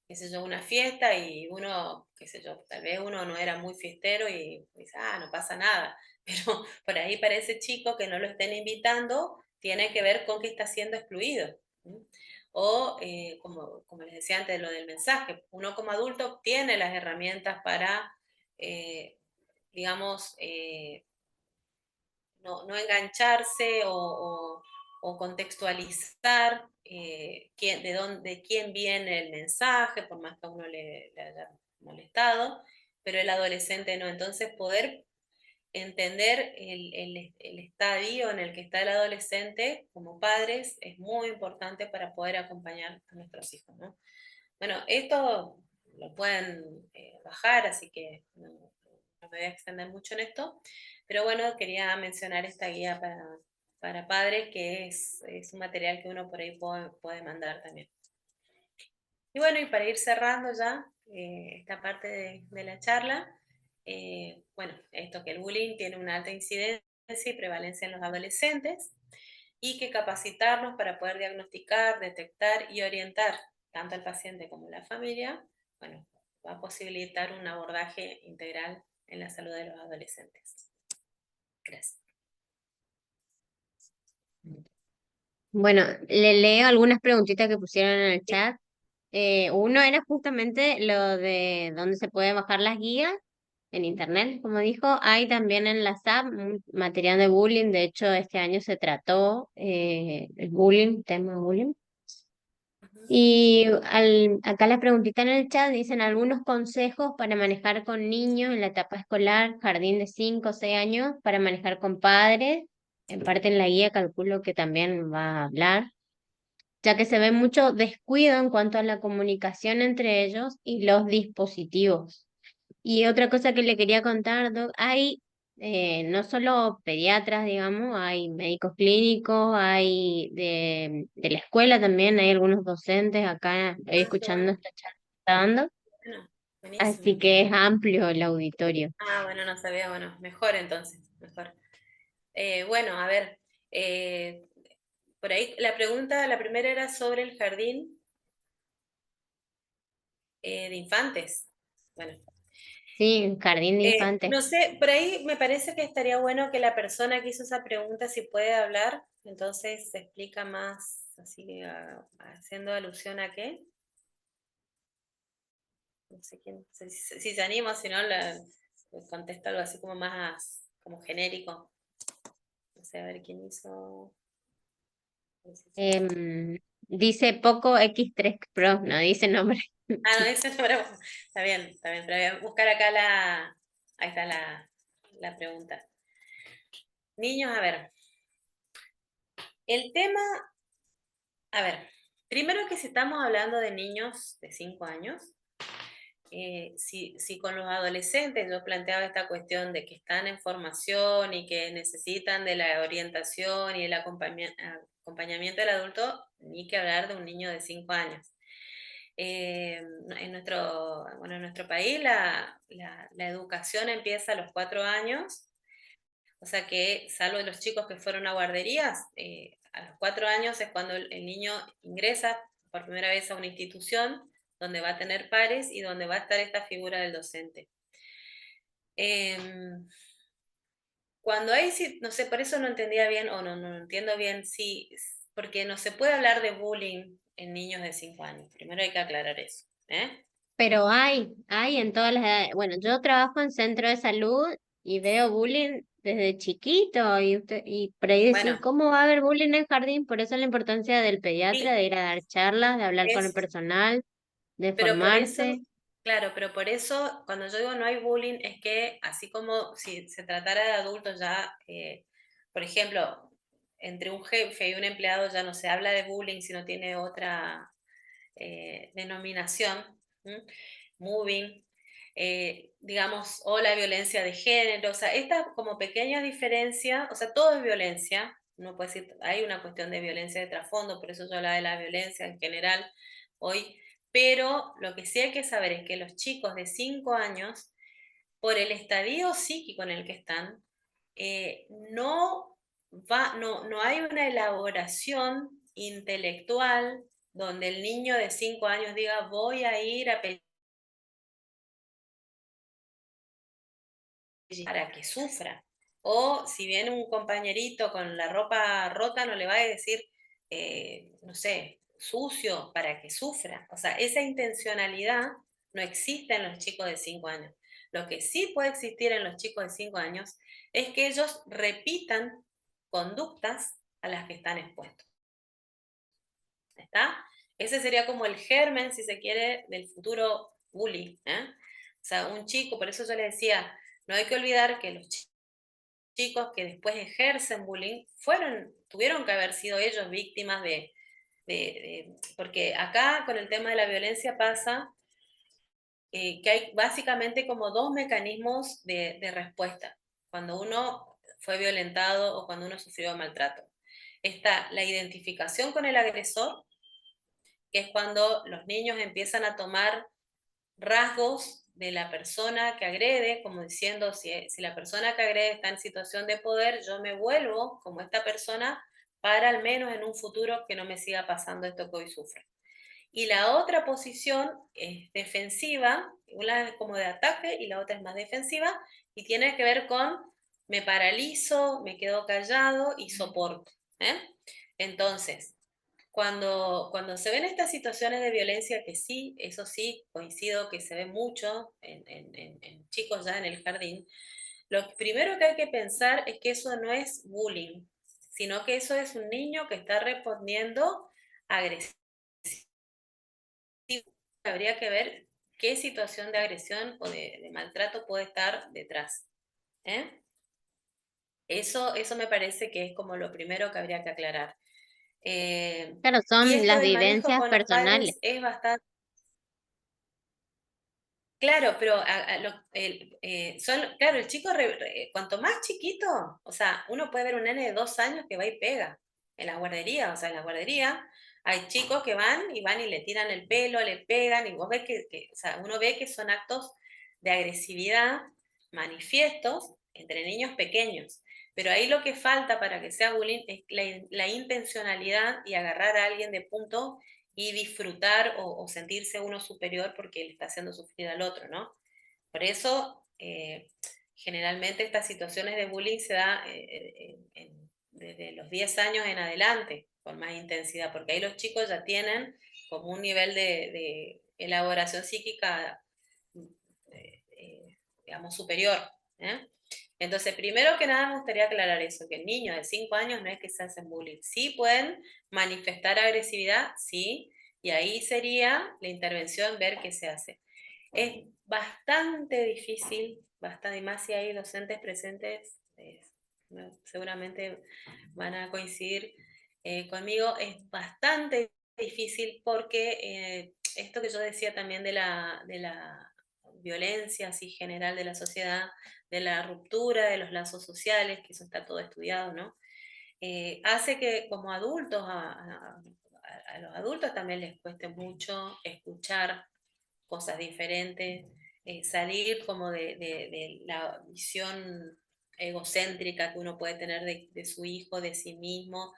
qué sé yo, a una fiesta y uno, qué sé yo, tal vez uno no era muy fiestero y dice, ah, no pasa nada. Pero por ahí para ese chico que no lo estén invitando, tiene que ver con que está siendo excluido. ¿Sí? O, como les decía antes, lo del mensaje, uno como adulto tiene las herramientas para, digamos, no engancharse o contextualizar de quién viene el mensaje, por más que a uno le haya molestado, pero el adolescente no. Entonces, poder entender el estadio en el que está el adolescente como padres es muy importante para poder acompañar a nuestros hijos, ¿no? Bueno, esto lo pueden bajar, así que no me voy a extender mucho en esto, pero bueno, quería mencionar esta guía para padres, que es un material que uno por ahí puede mandar también. Y bueno, y para ir cerrando ya esta parte de la charla, bueno, esto que el bullying tiene una alta incidencia y prevalencia en los adolescentes y que capacitarnos para poder diagnosticar, detectar y orientar tanto al paciente como a la familia, bueno, va a posibilitar un abordaje integral en la salud de los adolescentes. Gracias. Bueno, le leo algunas preguntitas que pusieron en el chat. Uno era justamente lo de dónde se puede bajar las guías en internet, como dijo. Hay también en la SAP material de bullying. De hecho, este año se trató el bullying, tema bullying. Y acá las preguntitas en el chat dicen algunos consejos para manejar con niños en la etapa escolar, jardín de 5 o 6 años, para manejar con padres. En parte en la guía calculo que también va a hablar, ya que se ve mucho descuido en cuanto a la comunicación entre ellos y los dispositivos. Y otra cosa que le quería contar, Doc, hay no solo pediatras, digamos, hay médicos clínicos, hay de la escuela también, hay algunos docentes acá, estoy Ah, qué escuchando bueno. esta charla que está dando, Bueno, buenísimo. así que es amplio el auditorio. Ah, bueno, no sabía, bueno, mejor entonces, mejor. Bueno, a ver, por ahí la pregunta, la primera era sobre el jardín de infantes. Bueno, Sí, jardín de infantes. no sé, por ahí me parece que estaría bueno que la persona que hizo esa pregunta, si puede hablar, entonces se explica más, así haciendo alusión a qué. No sé quién, si se anima, si no, contesto algo así como más, como genérico. No sé, a ver quién hizo. No sé si- Dice Poco X3 Pro, no dice nombre. Ah, no, dice pero está bien, pero voy a buscar acá ahí está la pregunta. Niños, a ver, el tema, a ver, primero que si estamos hablando de niños de 5 años, si con los adolescentes yo planteaba esta cuestión de que están en formación y que necesitan de la orientación y el acompañamiento del adulto, ni que hablar de un niño de 5 años. En nuestro país la educación empieza a los 4 años, o sea que, salvo los chicos que fueron a guarderías, a los 4 años es cuando el niño ingresa por primera vez a una institución donde va a tener pares y donde va a estar esta figura del docente. Cuando hay, no sé, por eso no entendía bien o no entiendo bien, si, porque no se puede hablar de bullying en niños de 5 años. Primero hay que aclarar eso. ¿Eh? Pero hay en todas las edades. Bueno, yo trabajo en centro de salud y veo bullying desde chiquito y por ahí decir, Bueno, ¿cómo va a haber bullying en jardín? Por eso la importancia del pediatra, sí, de ir a dar charlas, de hablar con el es, personal, de pero por eso, formarse. claro, pero por eso cuando yo digo no hay bullying es que así como si se tratara de adultos ya, por ejemplo, entre un jefe y un empleado ya no se habla de bullying, sino tiene otra denominación, ¿m? Moving, digamos, o la violencia de género, o sea, esta como pequeña diferencia, o sea, todo es violencia, uno puede decir, hay una cuestión de violencia de trasfondo, por eso yo hablaba de la violencia en general hoy, pero lo que sí hay que saber es que los chicos de 5 años, por el estadio psíquico en el que están, no no hay una elaboración intelectual donde el niño de 5 años diga voy a ir a pelear para que sufra. O si viene un compañerito con la ropa rota, no le va a decir, no sé, sucio para que sufra. O sea, esa intencionalidad no existe en los chicos de 5 años. Lo que sí puede existir en los chicos de 5 años es que ellos repitan conductas a las que están expuestos. ¿Está? Ese sería como el germen, si se quiere, del futuro bullying. O sea, un chico, por eso yo le decía, no hay que olvidar que los chicos que después ejercen bullying tuvieron que haber sido ellos víctimas porque acá con el tema de la violencia pasa que hay básicamente como dos mecanismos de respuesta cuando uno fue violentado o cuando uno sufrió maltrato. Está la identificación con el agresor, que es cuando los niños empiezan a tomar rasgos de la persona que agrede, como diciendo, si la persona que agrede está en situación de poder, yo me vuelvo como esta persona para al menos en un futuro que no me siga pasando esto que hoy sufro. Y la otra posición es defensiva, una es como de ataque y la otra es más defensiva, y tiene que ver con me paralizo, me quedo callado y soporto. ¿eh? Entonces, cuando se ven estas situaciones de violencia, que sí, eso sí, coincido que se ve mucho en chicos ya en el jardín, lo primero que hay que pensar es que eso no es bullying, sino que eso es un niño que está respondiendo agresivo. Habría que ver qué situación de agresión o de maltrato puede estar detrás. ¿eh? Eso me parece que es como lo primero que habría que aclarar. Claro, Y son esto las del manejo vivencias con los personales. padres es bastante. Claro, pero claro, el chico, cuanto más chiquito, o sea, uno puede ver un nene de 2 años que va y pega en la guardería, o sea, en la guardería hay chicos que van y le tiran el pelo, le pegan, y vos ves o sea, uno ve que son actos de agresividad manifiestos entre niños pequeños. Pero ahí lo que falta para que sea bullying es la intencionalidad y agarrar a alguien de punto y disfrutar o sentirse uno superior porque le está haciendo sufrir al otro, ¿no? Por eso, generalmente estas situaciones de bullying se da desde los 10 años en adelante, con más intensidad, porque ahí los chicos ya tienen como un nivel de elaboración psíquica, digamos, superior. ¿eh? Entonces, primero que nada me gustaría aclarar eso, que el niño de 5 años no es que se hacen bullying. Sí pueden manifestar agresividad, sí, y ahí sería la intervención, ver qué se hace. Es bastante difícil, bastante, y más si hay docentes presentes, seguramente van a coincidir conmigo, es bastante difícil porque esto que yo decía también de la violencia así general de la sociedad, de la ruptura de los lazos sociales, que eso está todo estudiado, ¿no? Hace que como adultos, a los adultos también les cueste mucho escuchar cosas diferentes, salir como de la visión egocéntrica que uno puede tener de su hijo, de sí mismo.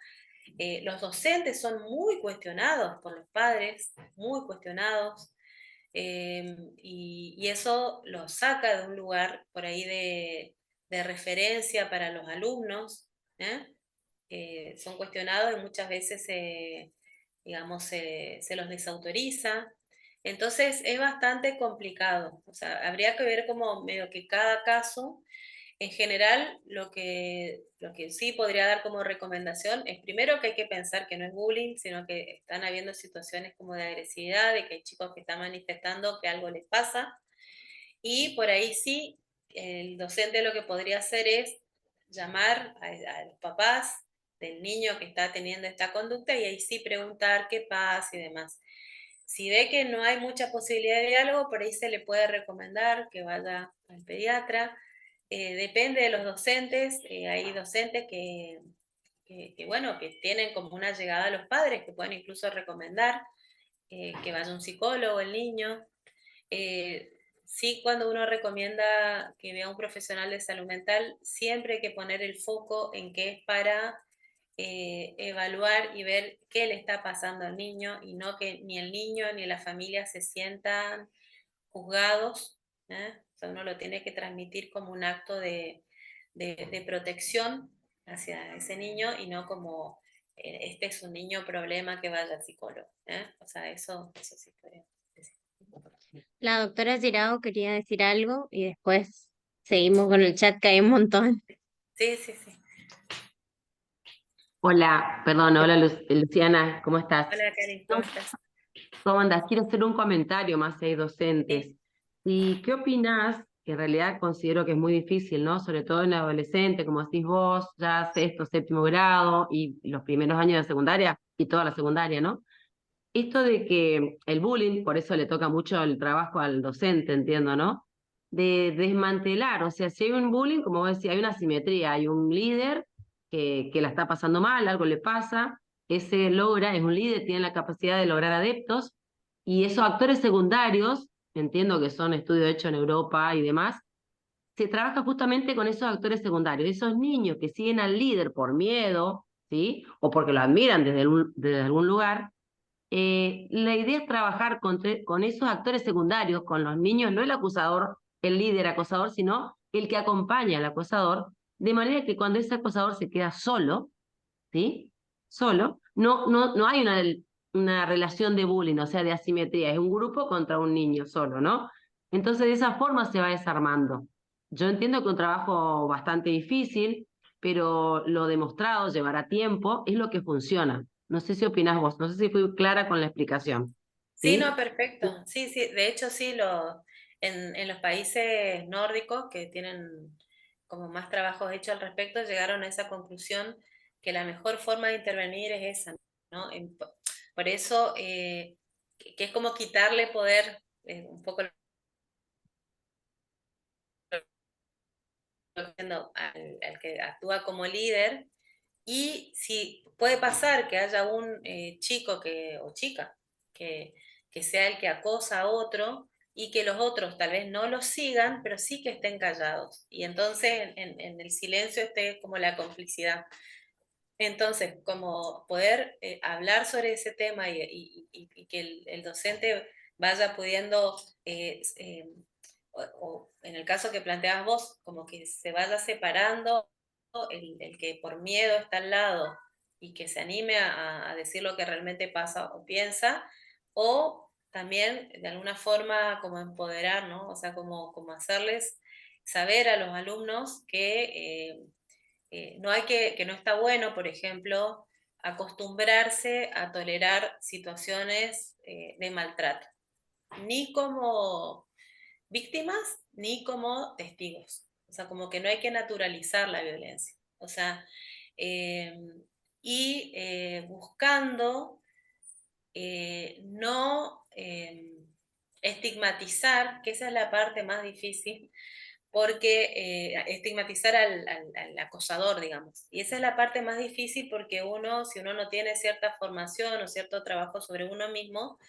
Los docentes son muy cuestionados por los padres, muy cuestionados, y eso los saca de un lugar por ahí de referencia para los alumnos. ¿eh? Son cuestionados y muchas veces digamos, se los desautoriza. Entonces es bastante complicado. O sea, habría que ver como medio que cada caso, en general, lo que sí podría dar como recomendación es primero que hay que pensar que no es bullying, sino que están habiendo situaciones como de agresividad, de que hay chicos que están manifestando que algo les pasa. Y por ahí sí, el docente lo que podría hacer es llamar a los papás del niño que está teniendo esta conducta y ahí sí preguntar qué pasa y demás. Si ve que no hay mucha posibilidad de diálogo, por ahí se le puede recomendar que vaya al pediatra. Depende de los docentes, hay docentes bueno, que tienen como una llegada a los padres, que pueden incluso recomendar que vaya un psicólogo el niño. sí, cuando uno recomienda que vea a un profesional de salud mental, siempre hay que poner el foco en que es para evaluar y ver qué le está pasando al niño y no que ni el niño ni la familia se sientan juzgados, ¿eh? O sea, uno lo tiene que transmitir como un acto de protección hacia ese niño y no como este es un niño problema que vaya al psicólogo, ¿eh? O sea, eso sí puede decir. La doctora Girao quería decir algo y después seguimos con el chat que hay un montón. Sí, sí, sí. Hola, perdón, hola Luciana, ¿cómo estás? Hola, Karin, ¿cómo No, estás? ¿cómo andás? Quiero hacer un comentario más si hay Sí, docentes. ¿Y qué opinás? Que en realidad considero que es muy difícil, ¿no? Sobre todo en el adolescente, como decís vos, ya sexto, séptimo grado y los primeros años de secundaria y toda la secundaria, ¿no? Esto de que el bullying, por eso le toca mucho el trabajo al docente, entiendo, ¿no? De desmantelar, o sea, si hay un bullying, como vos decís, hay una asimetría, hay un líder que la está pasando mal, algo le pasa, ese logra, es un líder, tiene la capacidad de lograr adeptos, y esos actores secundarios, entiendo que son estudios hechos en Europa y demás, se trabaja justamente con esos actores secundarios, esos niños que siguen al líder por miedo, ¿sí? O porque lo admiran desde algún lugar. La idea es trabajar con esos actores secundarios, con los niños, no el acusador, el líder acosador, sino el que acompaña al acosador, de manera que cuando ese acosador se queda solo, ¿sí? Solo, no hay una relación de bullying, o sea, de asimetría, es un grupo contra un niño solo, ¿no? Entonces de esa forma se va desarmando. Yo entiendo que un trabajo bastante difícil, pero lo demostrado llevará tiempo, es lo que funciona. No sé si opinás vos, no sé si fui clara con la explicación, sí, no, ¿sí? perfecto. Sí, sí, de hecho sí, en los países nórdicos que tienen como más trabajos hechos al respecto, llegaron a esa conclusión que la mejor forma de intervenir es esa, ¿no? Por eso, que es como quitarle poder, un poco al que actúa como líder, y si puede pasar que haya un chico o chica que, que sea el que acosa a otro y que los otros tal vez no lo sigan, pero sí que estén callados. Y entonces en el silencio esté como la complicidad. Entonces, como poder hablar sobre ese tema y que el docente vaya pudiendo, o en el caso que planteabas vos, como que se vaya separando el que por miedo está al lado y que se anime a decir lo que realmente pasa o piensa, o también de alguna forma como empoderar, ¿no? O sea, como hacerles saber a los alumnos que no hay que no está bueno, por ejemplo, acostumbrarse a tolerar situaciones de maltrato, ni como víctimas ni como testigos. O sea, como que no hay que naturalizar la violencia. O sea, eh, buscando no estigmatizar, que esa es la parte más difícil, porque estigmatizar al acosador, digamos. Y esa es la parte más difícil porque si uno no tiene cierta formación o cierto trabajo sobre uno mismo,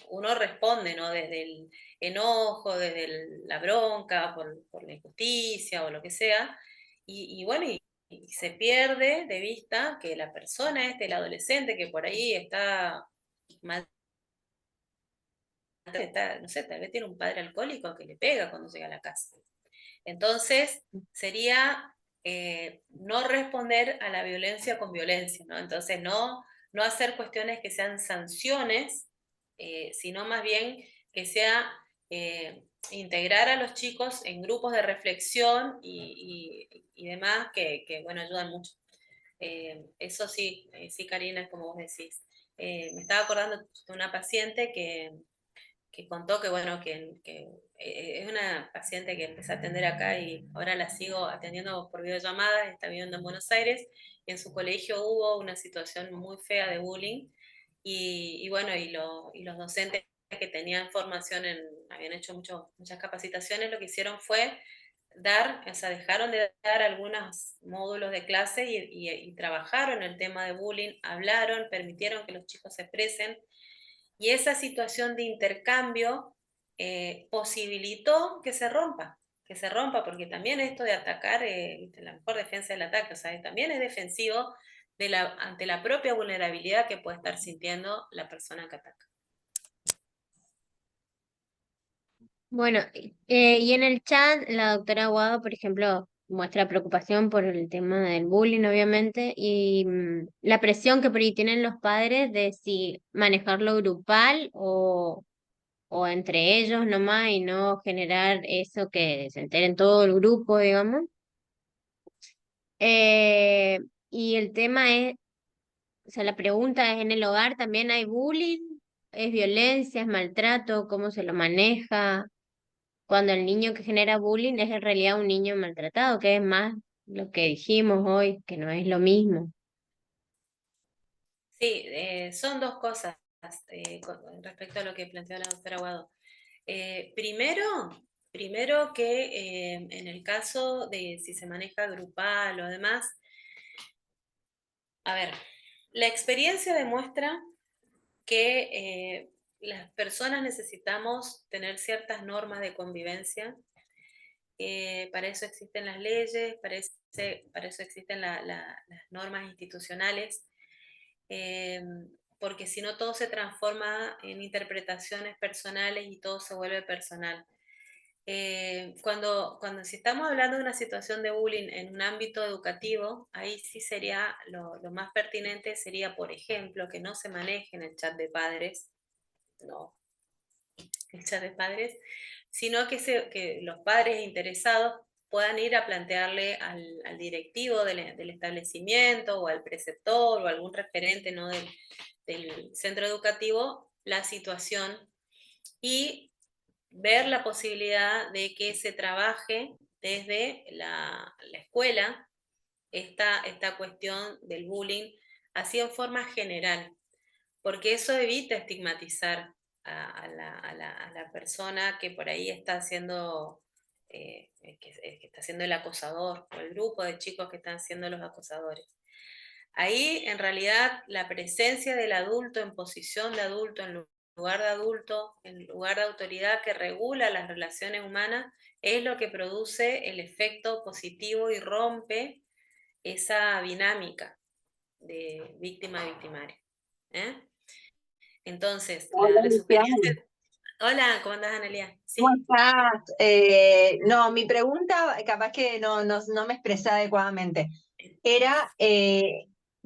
uno responde, ¿no? Desde el enojo, desde la bronca por la injusticia o lo que sea. Y bueno, y se pierde de vista que la persona el adolescente que por ahí está mal, no sé, tal vez tiene un padre alcohólico que le pega cuando llega a la casa. Entonces, sería no responder a la violencia con violencia, ¿no? Entonces, no hacer cuestiones que sean sanciones, sino más bien que sea integrar a los chicos en grupos de reflexión y demás bueno, ayudan mucho. Eso sí, sí, Karina, como vos decís. Me estaba acordando de una paciente que contó que, bueno, que es una paciente que empecé a atender acá y ahora la sigo atendiendo por videollamada, está viviendo en Buenos Aires, y en su colegio hubo una situación muy fea de bullying, y bueno, y los docentes que tenían formación, habían hecho muchas capacitaciones, lo que hicieron fue o sea, dejaron de dar algunos módulos de clase y trabajaron el tema de bullying, hablaron, permitieron que los chicos se expresen, y esa situación de intercambio posibilitó que se rompa, porque también esto de atacar, la mejor defensa del ataque, o sea, también es defensivo ante la propia vulnerabilidad que puede estar sintiendo la persona que ataca. Bueno, y en el chat la doctora Aguado, por ejemplo, muestra preocupación por el tema del bullying, obviamente, y la presión que por ahí tienen los padres de si manejarlo grupal o entre ellos nomás y no generar eso que se enteren todo el grupo, digamos. Y el tema es, o sea, la pregunta es, ¿en el hogar también hay bullying? ¿Es violencia, es maltrato? ¿Cómo se lo maneja? Cuando el niño que genera bullying es en realidad un niño maltratado, que es más lo que dijimos hoy, que no es lo mismo. Sí, son dos cosas con respecto a lo que planteó la doctora Aguado. Primero que en el caso de si se maneja grupal o demás, a ver, la experiencia demuestra que las personas necesitamos tener ciertas normas de convivencia. Para eso existen las leyes, para eso existen las normas institucionales, porque si no todo se transforma en interpretaciones personales y todo se vuelve personal. Cuando si estamos hablando de una situación de bullying en un ámbito educativo, ahí sí sería lo más pertinente sería, por ejemplo, que no se maneje en el chat de padres, no, el chat de padres, sino que los padres interesados puedan ir a plantearle al directivo del establecimiento o al preceptor o algún referente, ¿no?, del centro educativo la situación y ver la posibilidad de que se trabaje desde la escuela esta cuestión del bullying, así en forma general, porque eso evita estigmatizar a la persona que por ahí está haciendo, que está siendo el acosador, o el grupo de chicos que están siendo los acosadores. Ahí, en realidad, la presencia del adulto en posición de adulto, en lugar de adulto, en lugar de autoridad que regula las relaciones humanas, es lo que produce el efecto positivo y rompe esa dinámica de víctima-victimario. ¿Eh? Entonces, Hola, la Luciana. sugerencia... Hola, ¿cómo andás, Analia? ¿Cómo Sí. estás? No, mi pregunta, capaz que no me expresé adecuadamente. Era,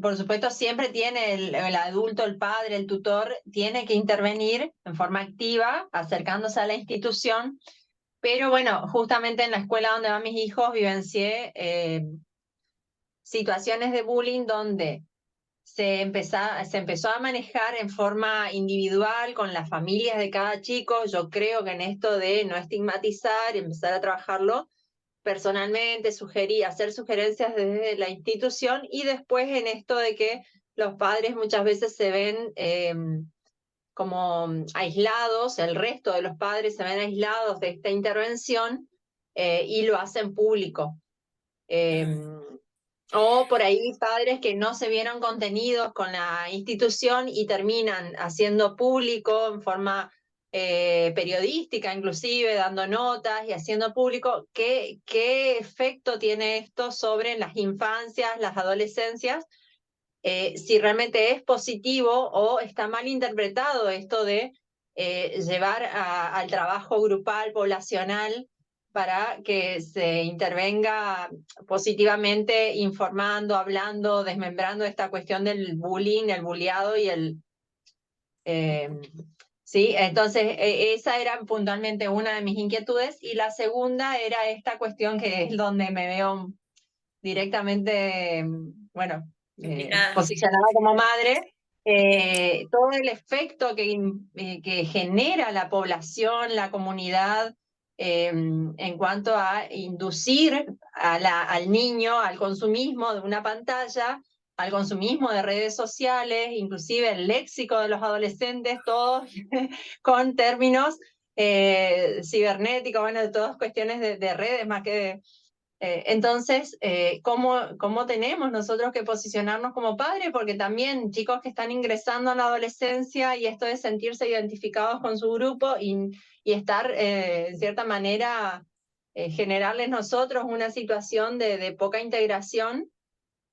por supuesto, siempre tiene el adulto, el padre, el tutor, tiene que intervenir en forma activa, acercándose a la institución, pero bueno, justamente en la escuela donde van mis hijos vivencié situaciones de bullying donde se empezó a manejar en forma individual con las familias de cada chico. Yo creo que en esto de no estigmatizar y empezar a trabajarlo personalmente, hacer sugerencias desde la institución y después en esto de que los padres muchas veces se ven como aislados, el resto de los padres se ven aislados de esta intervención y lo hacen público. O por ahí padres que no se vieron contenidos con la institución y terminan haciendo público en forma periodística, inclusive dando notas y haciendo público qué efecto tiene esto sobre las infancias, las adolescencias, si realmente es positivo o está mal interpretado esto de llevar al trabajo grupal, poblacional, para que se intervenga positivamente informando, hablando, desmembrando esta cuestión del bullying, el bulleado y eh, sí, entonces esa era puntualmente una de mis inquietudes y la segunda era esta cuestión que es donde me veo directamente, bueno, Implicada. posicionada como madre, todo el efecto que genera la población, la comunidad, en cuanto a inducir al niño al consumismo de una pantalla, al consumismo de redes sociales, inclusive el léxico de los adolescentes, todos con términos cibernéticos, bueno, de todas cuestiones de redes más que Entonces, ¿cómo tenemos nosotros que posicionarnos como padres? Porque también chicos que están ingresando a la adolescencia y esto de sentirse identificados con su grupo y estar, en cierta manera, generarles nosotros una situación de poca integración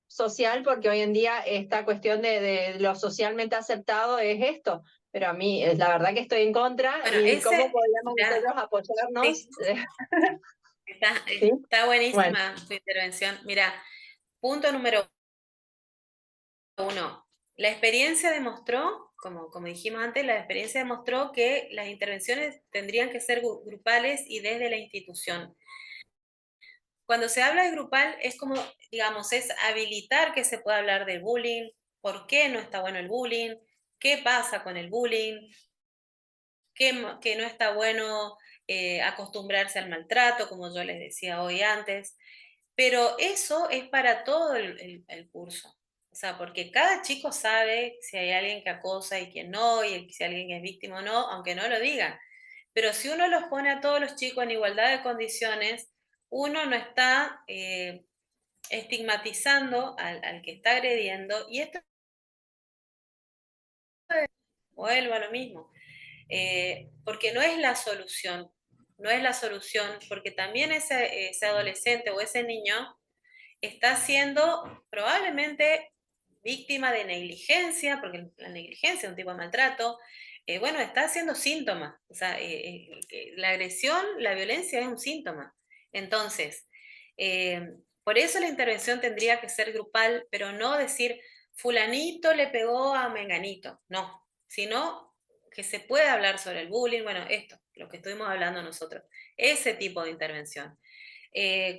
social, porque hoy en día esta cuestión de lo socialmente aceptado es esto. Pero a mí, la verdad que estoy en contra. Bueno, ¿Y cómo podríamos mirá, nosotros apoyarnos? sí, ¿Sí? está Bueno. buenísima tu intervención. Mira, punto número 1. La experiencia demostró, como dijimos antes, la experiencia demostró que las intervenciones tendrían que ser grupales y desde la institución. Cuando se habla de grupal es como, digamos, es habilitar que se pueda hablar de bullying, por qué no está bueno el bullying, qué pasa con el bullying, que no está bueno acostumbrarse al maltrato, como yo les decía hoy antes, pero eso es para todo el curso. O sea, porque cada chico sabe si hay alguien que acosa y quién no, y si alguien es víctima o no, aunque no lo digan. Pero si uno los pone a todos los chicos en igualdad de condiciones, uno no está estigmatizando al que está agrediendo, y esto vuelvo a lo mismo. Porque no es la solución, no es la solución, porque también ese adolescente o ese niño está siendo probablemente víctima de negligencia, porque la negligencia es un tipo de maltrato, bueno, está haciendo síntomas, o sea, la agresión, la violencia es un síntoma. Entonces, por eso la intervención tendría que ser grupal, pero no decir, fulanito le pegó a menganito, no, sino que se pueda hablar sobre el bullying, bueno, esto, lo que estuvimos hablando nosotros, ese tipo de intervención.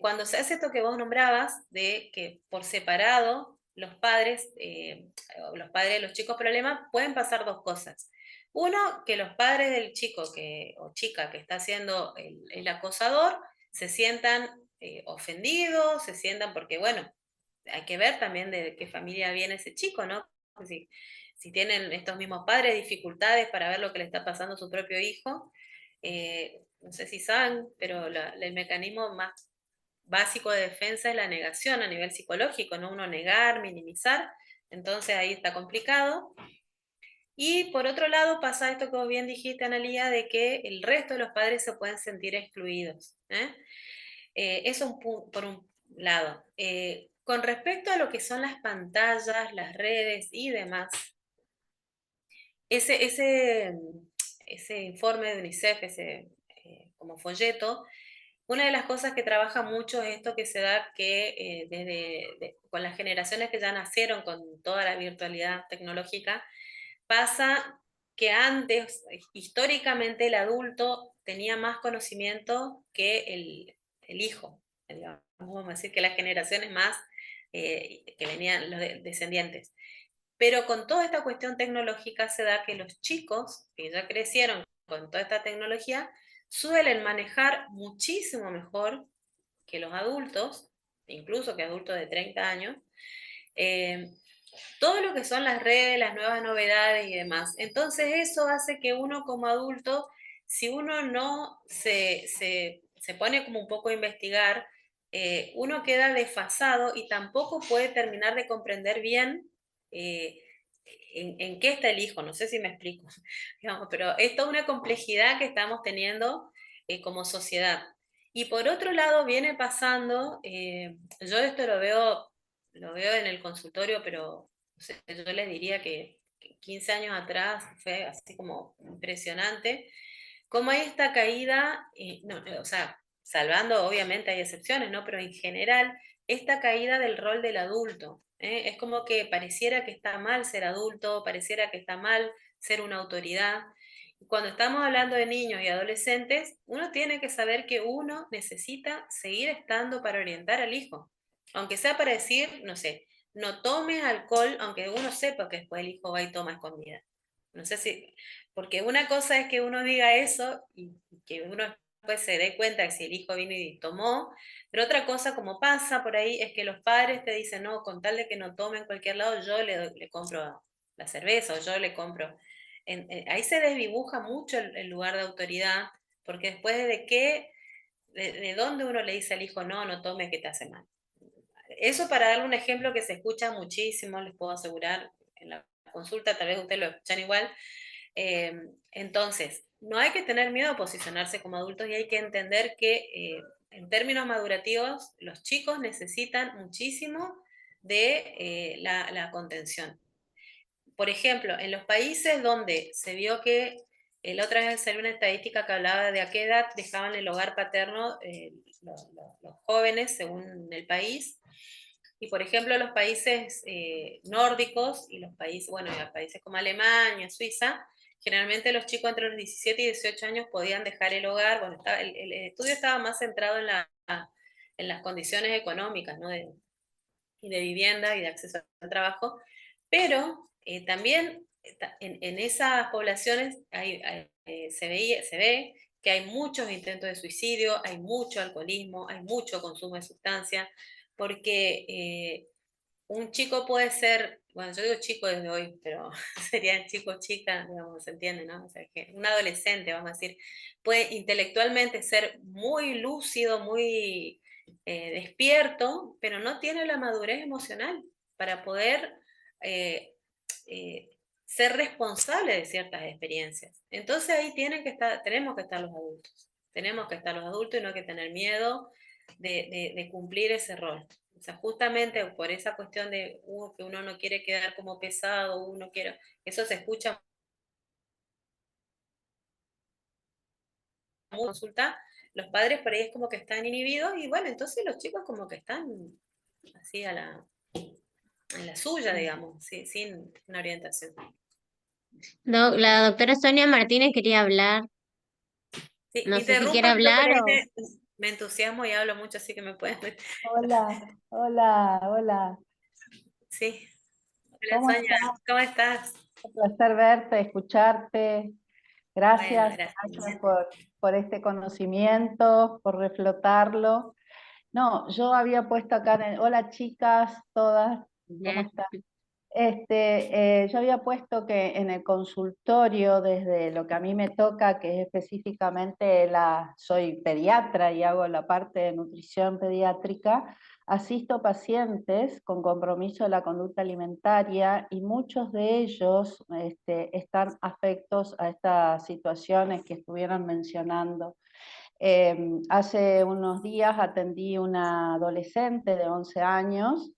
Cuando se hace esto que vos nombrabas, de que por separado los padres de los chicos problemas, pueden pasar dos cosas. Uno, que los padres del chico o chica que está siendo el acosador se sientan ofendidos, se sientan porque, bueno, hay que ver también de qué familia viene ese chico, ¿no? Si tienen estos mismos padres dificultades para ver lo que le está pasando a su propio hijo, no sé si saben, pero el mecanismo más básico de defensa es la negación a nivel psicológico, ¿no? Uno negar, minimizar, entonces ahí está complicado. Y por otro lado pasa esto que vos bien dijiste, Analía, de que el resto de los padres se pueden sentir excluidos. Eso por un lado. Con respecto a lo que son las pantallas, las redes y demás, ese informe de UNICEF, ese como folleto, una de las cosas que trabaja mucho es esto que se da que con las generaciones que ya nacieron con toda la virtualidad tecnológica, pasa que antes, históricamente, el adulto tenía más conocimiento que el hijo. Digamos, vamos a decir que las generaciones más que venían, los descendientes. Pero con toda esta cuestión tecnológica se da que los chicos, que ya crecieron con toda esta tecnología, suelen manejar muchísimo mejor que los adultos, incluso que adultos de 30 años, eh, todo lo que son las redes, las nuevas novedades y demás. Entonces eso hace que uno como adulto, si uno no se pone como un poco a investigar, uno queda desfasado y tampoco puede terminar de comprender bien eh, en qué está el hijo. No sé si me explico, digamos, pero es toda una complejidad que estamos teniendo como sociedad. Y por otro lado viene pasando, yo esto lo veo en el consultorio, pero o sea, yo les diría que 15 años atrás fue así como impresionante, cómo hay esta caída, no, o sea, salvando obviamente hay excepciones, ¿no? Pero en general, esta caída del rol del adulto, ¿eh? Es como que pareciera que está mal ser adulto, pareciera que está mal ser una autoridad. Cuando estamos hablando de niños y adolescentes, uno tiene que saber que uno necesita seguir estando para orientar al hijo, aunque sea para decir, no sé, no tomes alcohol, aunque uno sepa que después el hijo va y toma escondida. No sé si, porque una cosa es que uno diga eso y que uno después se dé cuenta que si el hijo vino y tomó, pero otra cosa como pasa por ahí es que los padres te dicen, no, con tal de que no tome en cualquier lado, yo le compro la cerveza o yo le compro. Ahí se desdibuja mucho el lugar de autoridad, porque después de qué de dónde uno le dice al hijo, no, no tomes que te hace mal. Eso para darle un ejemplo que se escucha muchísimo, les puedo asegurar, en la consulta tal vez ustedes lo escuchan igual. Entonces, no hay que tener miedo a posicionarse como adultos y hay que entender que en términos madurativos los chicos necesitan muchísimo de la contención. Por ejemplo, en los países donde se vio que la otra vez salió una estadística que hablaba de a qué edad dejaban el hogar paterno los jóvenes según el país. Y por ejemplo, los países nórdicos y los países, bueno, los países como Alemania, Suiza, generalmente los chicos entre los 17 y 18 años podían dejar el hogar. Bueno, el estudio estaba más centrado en las condiciones económicas, ¿no? Y de vivienda y de acceso al trabajo, pero también en esas poblaciones se ve que hay muchos intentos de suicidio, hay mucho alcoholismo, hay mucho consumo de sustancias, porque un chico puede ser, bueno, yo digo chico desde hoy, pero serían chicos, chicas, digamos, se entiende, ¿no? O sea, que un adolescente, vamos a decir, puede intelectualmente ser muy lúcido, muy despierto, pero no tiene la madurez emocional para poder eh, eh, ser responsable de ciertas experiencias. Entonces ahí tenemos que estar los adultos. Tenemos que estar los adultos y no hay que tener miedo de cumplir ese rol. O sea, justamente por esa cuestión de que uno no quiere quedar como pesado, uno quiere, eso se escucha en consulta, los padres por ahí es como que están inhibidos y bueno, entonces los chicos como que están así en la suya, digamos, sin una orientación. La doctora Sonia Martínez quería hablar. Sí, me No sé si interrumpo, quiere yo por hablar ahí o... me entusiasmo y hablo mucho, así que me pueden... Hola, hola, hola. Sí. Hola ¿Cómo Sonia, estás? ¿cómo estás? Un placer verte, escucharte. Bueno, Gracias, gracias. gracias por este conocimiento, por reflotarlo. No, yo había puesto acá hola chicas, todas, ¿cómo Ya. están? Yo había puesto que en el consultorio, desde lo que a mí me toca, que es específicamente soy pediatra y hago la parte de nutrición pediátrica, asisto pacientes con compromiso de la conducta alimentaria y muchos de ellos están afectos a estas situaciones que estuvieron mencionando. Hace unos días atendí una adolescente de 11 años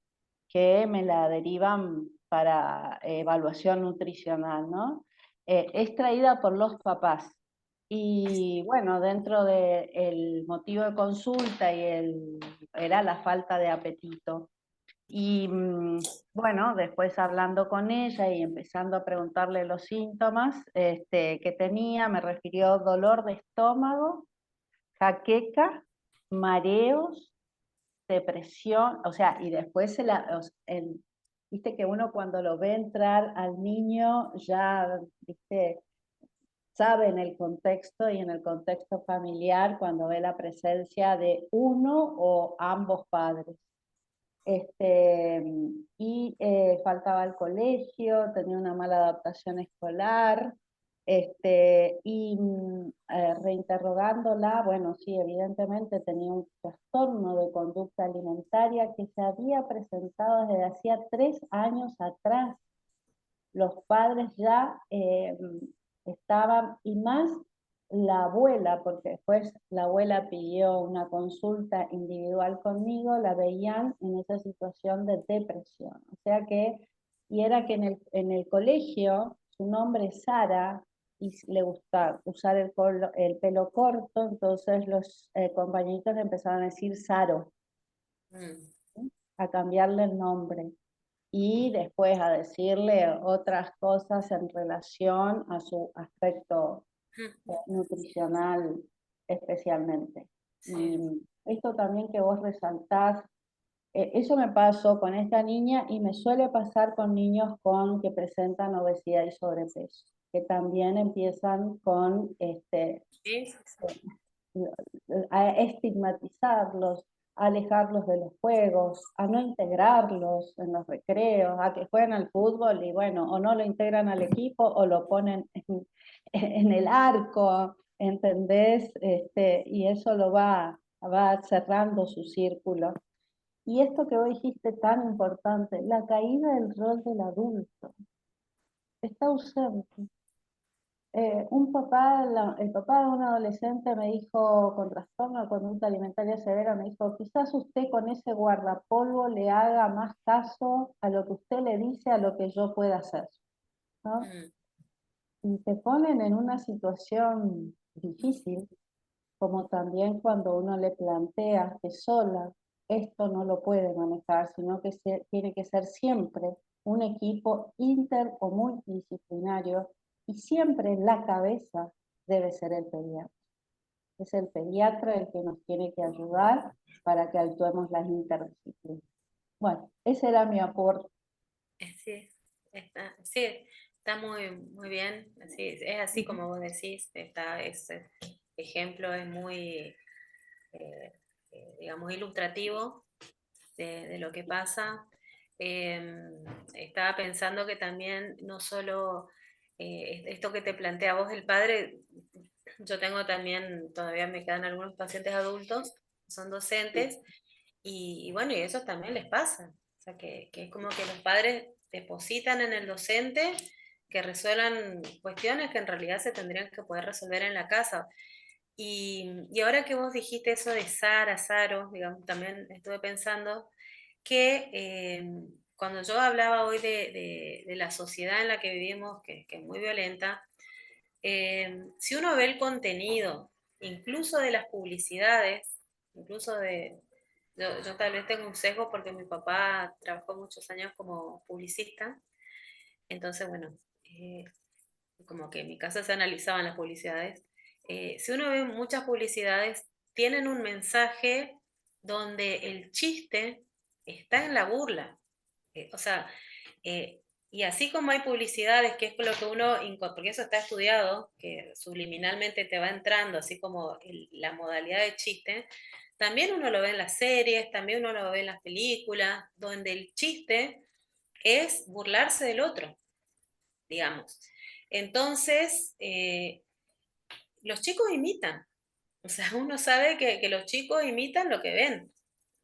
que me la derivan para evaluación nutricional, ¿no? Es traída por los papás. Y bueno, dentro del motivo de consulta era la falta de apetito. Y bueno, después hablando con ella y empezando a preguntarle los síntomas que tenía, me refirió dolor de estómago, jaqueca, mareos, depresión, o sea, y después viste que uno cuando lo ve entrar al niño ya, viste, sabe en el contexto y en el contexto familiar cuando ve la presencia de uno o ambos padres. Faltaba al colegio, tenía una mala adaptación escolar, reinterrogándola, bueno, sí, evidentemente tenía un trastorno de conducta alimentaria que se había presentado desde hacía 3 años atrás. Los padres ya estaban, y más la abuela, porque después la abuela pidió una consulta individual conmigo, la veían en esa situación de depresión. O sea que, y era que en el colegio su nombre es Sara y le gusta usar el pelo corto, entonces los compañeritos le empezaron a decir Saro, ¿sí? A cambiarle el nombre y después a decirle otras cosas en relación a su aspecto nutricional especialmente. Sí. Y esto también que vos resaltás, eso me pasó con esta niña y me suele pasar con niños que presentan obesidad y sobrepeso, que también empiezan con Sí, a estigmatizarlos, a alejarlos de los juegos, a no integrarlos en los recreos, a que jueguen al fútbol y bueno, o no lo integran al equipo o lo ponen en el arco, ¿entendés? Y eso lo va cerrando su círculo. Y esto que vos dijiste tan importante, la caída del rol del adulto, está ausente. El papá de un adolescente me dijo, con trastorno de conducta alimentaria severa, me dijo, quizás usted con ese guardapolvo le haga más caso a lo que usted le dice a lo que yo pueda hacer, ¿no? Y te ponen en una situación difícil, como también cuando uno le plantea que sola esto no lo puede manejar, sino que tiene que ser siempre un equipo inter o multidisciplinario, y siempre en la cabeza debe ser el pediatra. Es el pediatra el que nos tiene que ayudar para que actuemos las interdisciplinas. Bueno, ese era mi aporte. Sí, está muy, muy bien. Es así como vos decís, ese ejemplo es muy, digamos, ilustrativo de lo que pasa. Estaba pensando que también no solo esto que te plantea vos el padre, yo tengo también, todavía me quedan algunos pacientes adultos, son docentes, y bueno, y eso también les pasa. O sea, que es como que los padres depositan en el docente que resuelvan cuestiones que en realidad se tendrían que poder resolver en la casa. Y ahora que vos dijiste eso de Saro, digamos, también estuve pensando que cuando yo hablaba hoy de la sociedad en la que vivimos, que es muy violenta, si uno ve el contenido, incluso de las publicidades, incluso yo tal vez tengo un sesgo porque mi papá trabajó muchos años como publicista, entonces bueno, como que en mi casa se analizaban las publicidades. Si uno ve muchas publicidades, tienen un mensaje donde el chiste está en la burla. O sea, y así como hay publicidades, que es lo que uno, porque eso está estudiado, que subliminalmente te va entrando, así como la modalidad de chiste, también uno lo ve en las series, también uno lo ve en las películas, donde el chiste es burlarse del otro, digamos. Entonces, los chicos imitan. O sea, uno sabe que los chicos imitan lo que ven.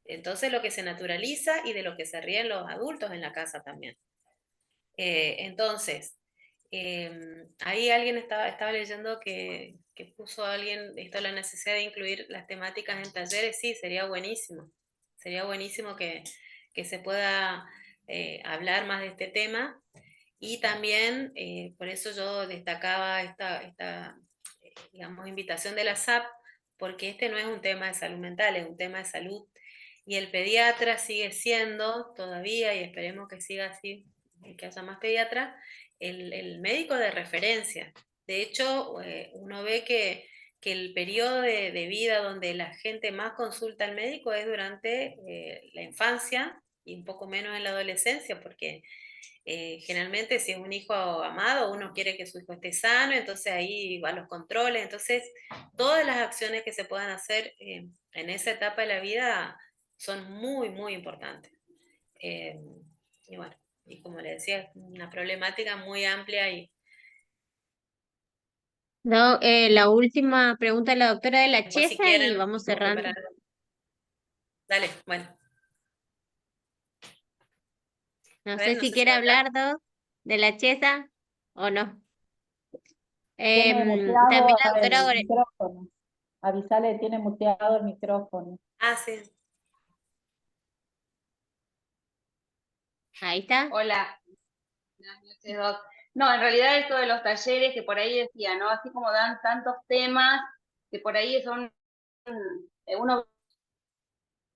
Entonces, lo que se naturaliza y de lo que se ríen los adultos en la casa también. Entonces, ahí alguien estaba leyendo que puso alguien esto, la necesidad de incluir las temáticas en talleres. Sí, sería buenísimo. Sería buenísimo que se pueda hablar más de este tema. Y también, por eso yo destacaba esta digamos, invitación de la SAP, porque este no es un tema de salud mental, es un tema de salud. Y el pediatra sigue siendo todavía, y esperemos que siga así, que haya más pediatras, el médico de referencia. De hecho, uno ve que el periodo de vida donde la gente más consulta al médico es durante la infancia y un poco menos en la adolescencia, porque generalmente si es un hijo amado, uno quiere que su hijo esté sano, entonces ahí van los controles. Entonces, todas las acciones que se puedan hacer en esa etapa de la vida son muy, muy importantes. Eh, y bueno, y como le decía, es una problemática muy amplia y No, la última pregunta de la doctora de la después si Chesa y quieren, vamos puedo cerrando. preparar. Dale, bueno, No a sé ver, no si sé si quiere va a hablar. hablar de la Chesa o no. Tiene También muteado la doctora el micrófono. Avisale, tiene muteado el micrófono. Ah, sí. ahí está. Hola, buenas noches, Doc. No, en realidad esto de los talleres que por ahí decía, ¿no? Así como dan tantos temas que por ahí son, uno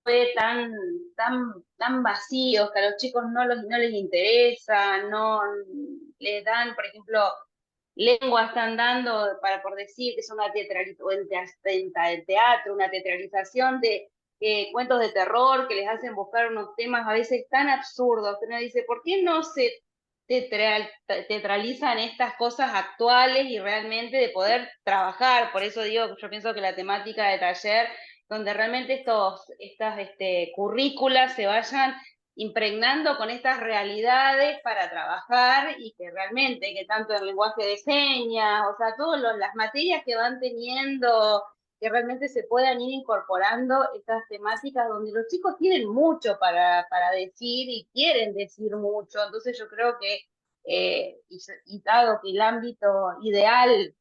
ve tan vacíos que a los chicos no les interesa, no les dan, por ejemplo, lengua están dando, para por decir que es una teatro, una teatralización de cuentos de terror que les hacen buscar unos temas a veces tan absurdos, que uno dice, ¿por qué no se teatralizan estas cosas actuales y realmente de poder trabajar? Por eso digo, yo pienso que la temática de taller, donde realmente estas currículas se vayan impregnando con estas realidades para trabajar y que realmente, que tanto el lenguaje de señas, o sea, todas las materias que van teniendo, que realmente se puedan ir incorporando estas temáticas donde los chicos tienen mucho para decir y quieren decir mucho. Entonces yo creo que, y dado que el ámbito ideal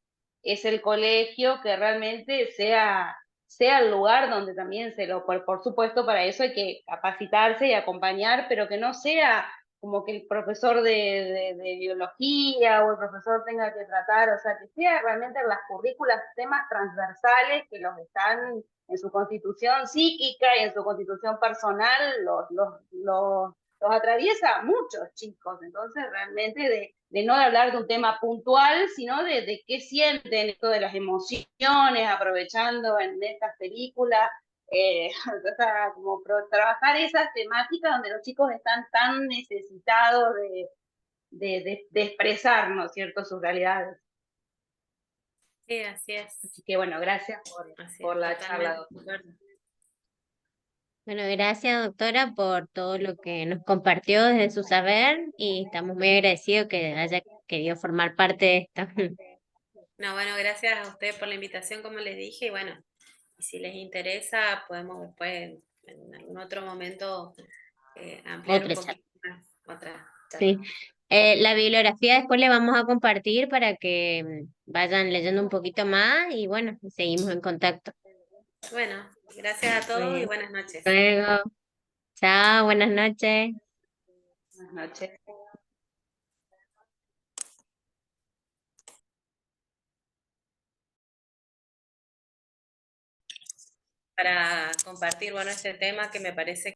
es el colegio, que realmente sea el lugar donde también por supuesto, para eso hay que capacitarse y acompañar, pero que no sea como que el profesor de biología o el profesor tenga que tratar, o sea, que sea realmente en las currículas temas transversales que los están en su constitución psíquica y en su constitución personal, los atraviesa muchos chicos. Entonces, realmente de no hablar de un tema puntual, sino de qué sienten, esto de las emociones, aprovechando en estas películas, o sea, como trabajar esas temáticas donde los chicos están tan necesitados de expresar, ¿no es cierto?, sus realidades. Sí, así es. Así que bueno, gracias por la charla, doctora. Bueno, gracias doctora por todo lo que nos compartió desde su saber y estamos muy agradecidos que haya querido formar parte de esto. No, bueno, gracias a ustedes por la invitación, como les dije, y bueno, y si les interesa, podemos después, en algún otro momento, ampliar Otra un charla. poquito más, otra Sí. charla. La bibliografía después le vamos a compartir para que vayan leyendo un poquito más y bueno, seguimos en contacto. Bueno, gracias a todos y buenas noches. Luego, chao, buenas noches. Buenas noches. Para compartir, bueno, este tema que me parece